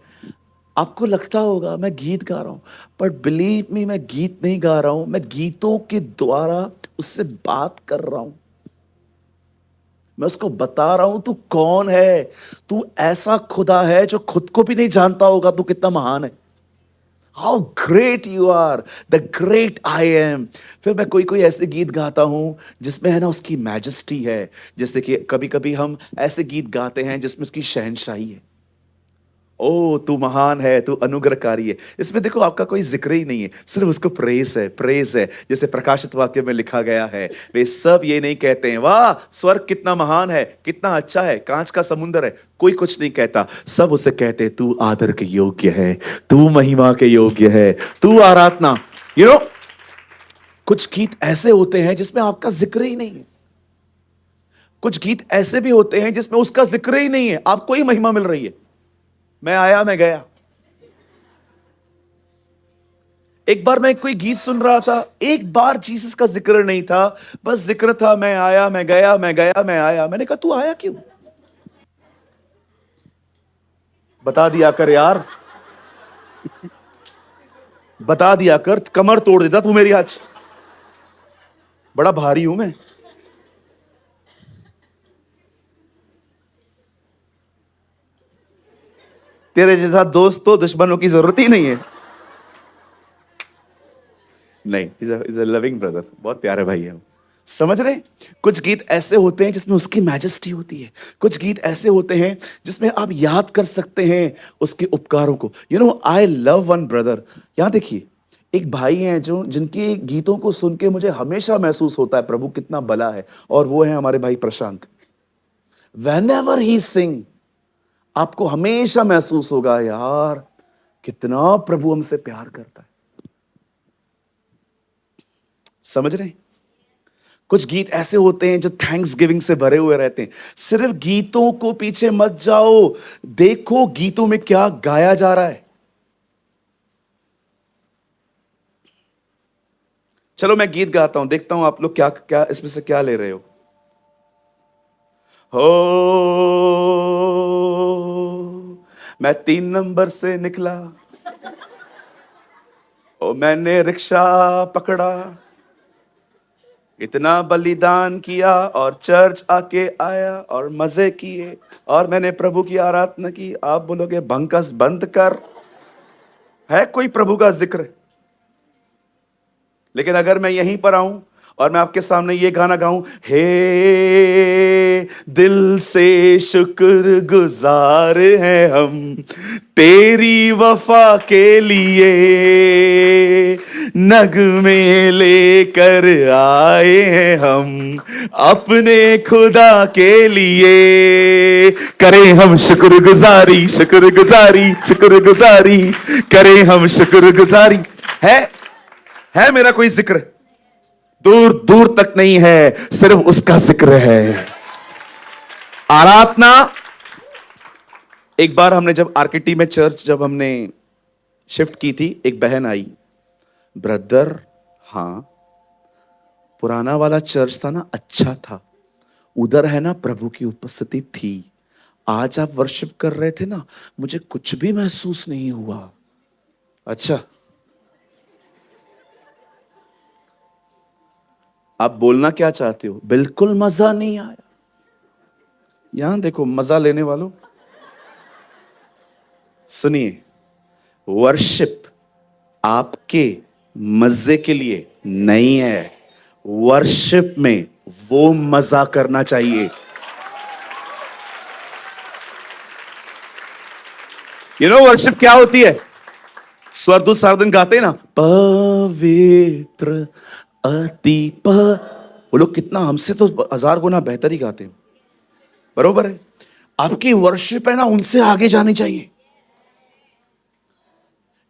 आपको लगता होगा मैं गीत गा रहा हूं, बट बिलीव मी, मैं गीत नहीं गा रहा हूं, मैं गीतों के द्वारा उससे बात कर रहा हूं। मैं उसको बता रहा हूं तू कौन है। तू ऐसा खुदा है जो खुद को भी नहीं जानता होगा तू कितना महान है। How great you are, the great I am. फिर मैं कोई कोई ऐसे गीत गाता हूं जिसमें है ना उसकी मैजेस्टी है। जैसे कि कभी कभी हम ऐसे गीत गाते हैं जिसमें उसकी शहनशाही है। ओ तू महान है, तू अनुग्रहकारी है। इसमें देखो आपका कोई जिक्र ही नहीं है, सिर्फ उसको प्रेज है, प्रेज है। जैसे प्रकाशित वाक्य में लिखा गया है, वे सब ये नहीं कहते हैं वाह स्वर्ग कितना महान है, कितना अच्छा है, कांच का समुंदर है। कोई कुछ नहीं कहता, सब उसे कहते तू आदर के योग्य है, तू महिमा के योग्य है, तू आराधना। यू नो कुछ गीत ऐसे होते हैं जिसमें आपका जिक्र ही नहीं है। कुछ गीत ऐसे भी होते हैं जिसमें उसका जिक्र ही नहीं है, आपको ही महिमा मिल रही है। मैं आया मैं गया। एक बार मैं कोई गीत सुन रहा था, एक बार जीसस का जिक्र नहीं था, बस जिक्र था मैं आया मैं गया मैं गया मैं आया। मैंने कहा तू आया क्यों, बता दिया कर यार, बता दिया कर, कमर तोड़ देता तू मेरी आज, बड़ा भारी हूं मैं। तेरे जैसा दोस्त तो दुश्मनों की जरूरत ही नहीं है। नहीं, इज अ लविंग ब्रदर, बहुत प्यारे भाई है। समझ रहे हैं? कुछ गीत ऐसे होते हैं जिसमें उसकी मैजेस्टी होती है। कुछ गीत ऐसे होते हैं जिसमें आप याद कर सकते हैं उसके उपकारों को। You know I love one brother. यहां देखिए, एक भाई हैं जो जिनके गीतों को सुन के मुझे हमेशा महसूस होता है प्रभु कितना भला है, और वो है हमारे भाई प्रशांत। Whenever he sing, आपको हमेशा महसूस होगा यार कितना प्रभु हमसे प्यार करता है। समझ रहे हैं? कुछ गीत ऐसे होते हैं जो थैंक्स गिविंग से भरे हुए रहते हैं। सिर्फ गीतों को पीछे मत जाओ, देखो गीतों में क्या गाया जा रहा है। चलो मैं गीत गाता हूं, देखता हूं आप लोग क्या क्या इसमें से क्या ले रहे हो। मैं 3 नंबर से निकला, ओ मैंने रिक्शा पकड़ा, इतना बलिदान किया और चर्च आके आया और मजे किए और मैंने प्रभु की आराधना की। आप बोलोगे भंकस बंद कर, है कोई प्रभु का जिक्र? लेकिन अगर मैं यहीं पर आऊं और मैं आपके सामने ये गाना गाऊं, हे दिल से शुक्र गुजार हैं हम तेरी वफा के लिए, नगमे लेकर आए हैं हम अपने खुदा के लिए, करें हम शुक्रगुजारी शुक्रगुजारी शुक्रगुजारी, करें हम शुक्रगुजारी। है मेरा कोई जिक्र? दूर दूर तक नहीं है, सिर्फ उसका जिक्र है, आराधना। एक बार हमने जब आरकेटी में चर्च जब हमने शिफ्ट की थी, एक बहन आई, ब्रदर हाँ पुराना वाला चर्च था ना, अच्छा था, उधर है ना प्रभु की उपस्थिति थी, आज आप वर्शिप कर रहे थे ना, मुझे कुछ भी महसूस नहीं हुआ। अच्छा, आप बोलना क्या चाहते हो? बिल्कुल मजा नहीं आया। यहां देखो मजा लेने वालों, सुनिए, वर्शिप आपके मजे के लिए नहीं है, वर्शिप में वो मजा करना चाहिए। यू नो वर्शिप क्या होती है? स्वर्गदूत सारा दिन गाते हैं ना, पवित्र अति वो लोग कितना हमसे तो 1000 गुना बेहतर ही गाते हैं, बरोबर है? आपकी वर्शिप है ना, उनसे आगे जानी चाहिए।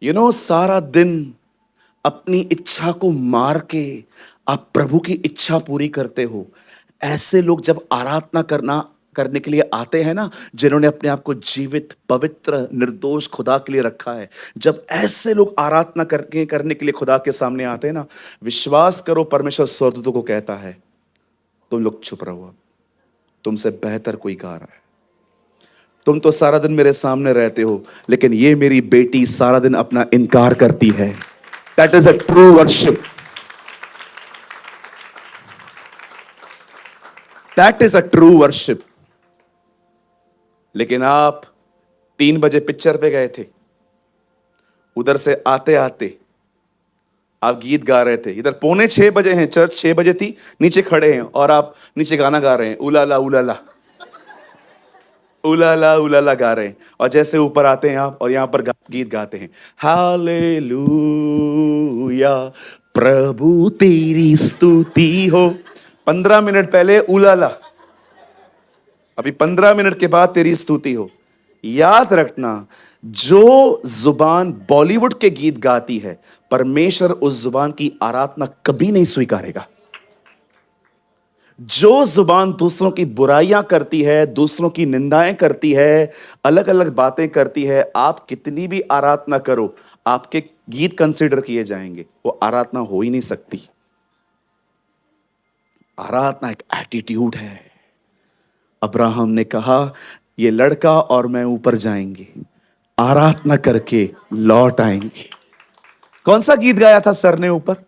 यू नो सारा दिन अपनी इच्छा को मार के आप प्रभु की इच्छा पूरी करते हो। ऐसे लोग जब आराधना करना करने के लिए आते हैं ना, जिन्होंने अपने आप को जीवित, पवित्र, निर्दोष खुदा के लिए रखा है, जब ऐसे लोग आराधना करने के लिए खुदा के सामने आते हैं ना, विश्वास करो परमेश्वर स्वर्गदूतों को कहता है, तुम लोग चुप रहो, अब तुमसे बेहतर कोई गा रहा है। तुम तो सारा दिन मेरे सामने रहते हो, लेकिन ये मेरी बेटी सारा दिन अपना इनकार करती है। That is a true worship. That is a true worship. लेकिन आप 3 बजे पिक्चर पे गए थे, उधर से आते आते आप गीत गा रहे थे, इधर 5:45 हैं, चर्च 6 बजे थी, नीचे खड़े हैं और आप नीचे गाना गा रहे हैं, उलाला उलाला उलाला उलाला गा रहे हैं, और जैसे ऊपर आते हैं आप और यहां पर गीत गाते हैं, हालेलुया प्रभु तेरी स्तुति हो। 15 मिनट पहले उलाला, अभी 15 मिनट के बाद तेरी स्तुति हो। याद रखना, जो जुबान बॉलीवुड के गीत गाती है, परमेश्वर उस जुबान की आराधना कभी नहीं स्वीकारेगा। जो जुबान दूसरों की बुराइयां करती है, दूसरों की निंदाएं करती है, अलग अलग बातें करती है, आप कितनी भी आराधना करो, आपके गीत कंसीडर किए जाएंगे, वो आराधना हो ही नहीं सकती। आराधना एक एटीट्यूड है। अब्राहम ने कहा, ये लड़का और मैं ऊपर जाएंगे, आराधना करके लौट आएंगे। कौन सा गीत गाया था सर ने ऊपर,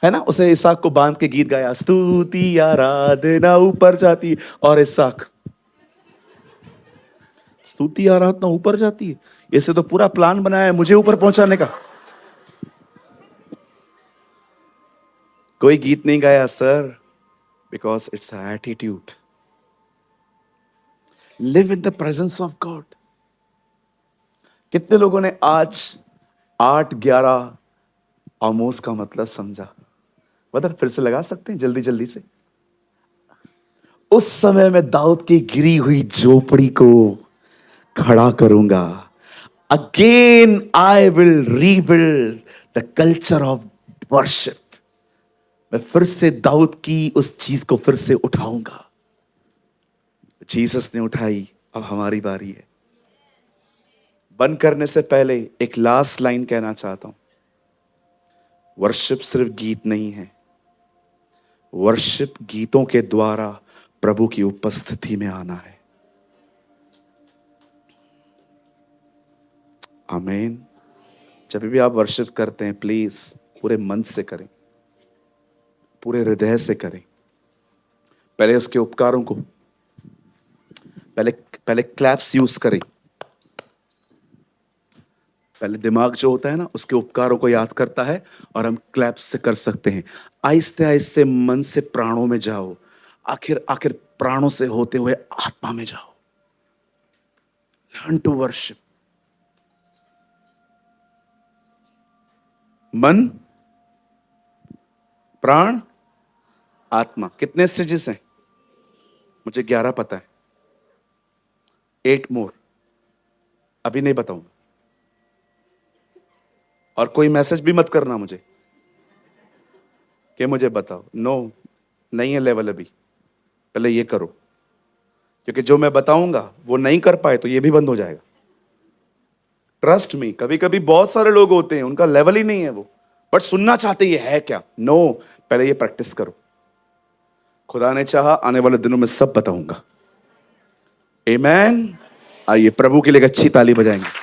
है ना, उसे इसहाक को बांध के गीत गाया, स्तुति आराधना ऊपर जाती, और इसहाक, स्तुति आराधना ऊपर जाती है, इसे तो पूरा प्लान बनाया है मुझे ऊपर पहुंचाने का। कोई गीत नहीं गाया sir, because it's a attitude. Live in the presence of God. कितने लोगों ने आज 8:11 आमोस का मतलब समझा? बता, फिर से लगा सकते हैं जल्दी जल्दी से। उस समय मैं दाऊद की गिरी हुई झोपड़ी को खड़ा करूंगा। Again I will rebuild the culture of worship. मैं फिर से दाऊद की उस चीज को फिर से उठाऊंगा। जीसस ने उठाई, अब हमारी बारी है। बंद करने से पहले एक लास्ट लाइन कहना चाहता हूं। वर्शिप सिर्फ गीत नहीं है, वर्शिप गीतों के द्वारा प्रभु की उपस्थिति में आना है। आमीन। जब भी आप वर्शिप करते हैं, प्लीज पूरे मन से करें, पूरे हृदय से करें। पहले उसके उपकारों को, पहले क्लैप्स यूज करें। पहले दिमाग जो होता है ना, उसके उपकारों को याद करता है, और हम क्लैप्स से कर सकते हैं। आहिस्ते आहिस्ते मन से प्राणों में जाओ, आखिर आखिर प्राणों से होते हुए आत्मा में जाओ। Learn to worship. मन, प्राण, आत्मा, कितने स्टेजेस हैं? मुझे 11 पता है, 8 मोर अभी नहीं बताऊंगा। और कोई मैसेज भी मत करना मुझे कि मुझे बताओ, नो, नहीं है लेवल अभी। पहले ये करो, क्योंकि जो मैं बताऊंगा वो नहीं कर पाए तो ये भी बंद हो जाएगा। ट्रस्ट मी, कभी कभी बहुत सारे लोग होते हैं, उनका लेवल ही नहीं है वो, बट सुनना चाहते ये है क्या। नो, पहले ये प्रैक्टिस करो। खुदा ने चाहा आने वाले दिनों में सब बताऊंगा। आमीन। आइए प्रभु के लिए एक अच्छी ताली बजाएंगे।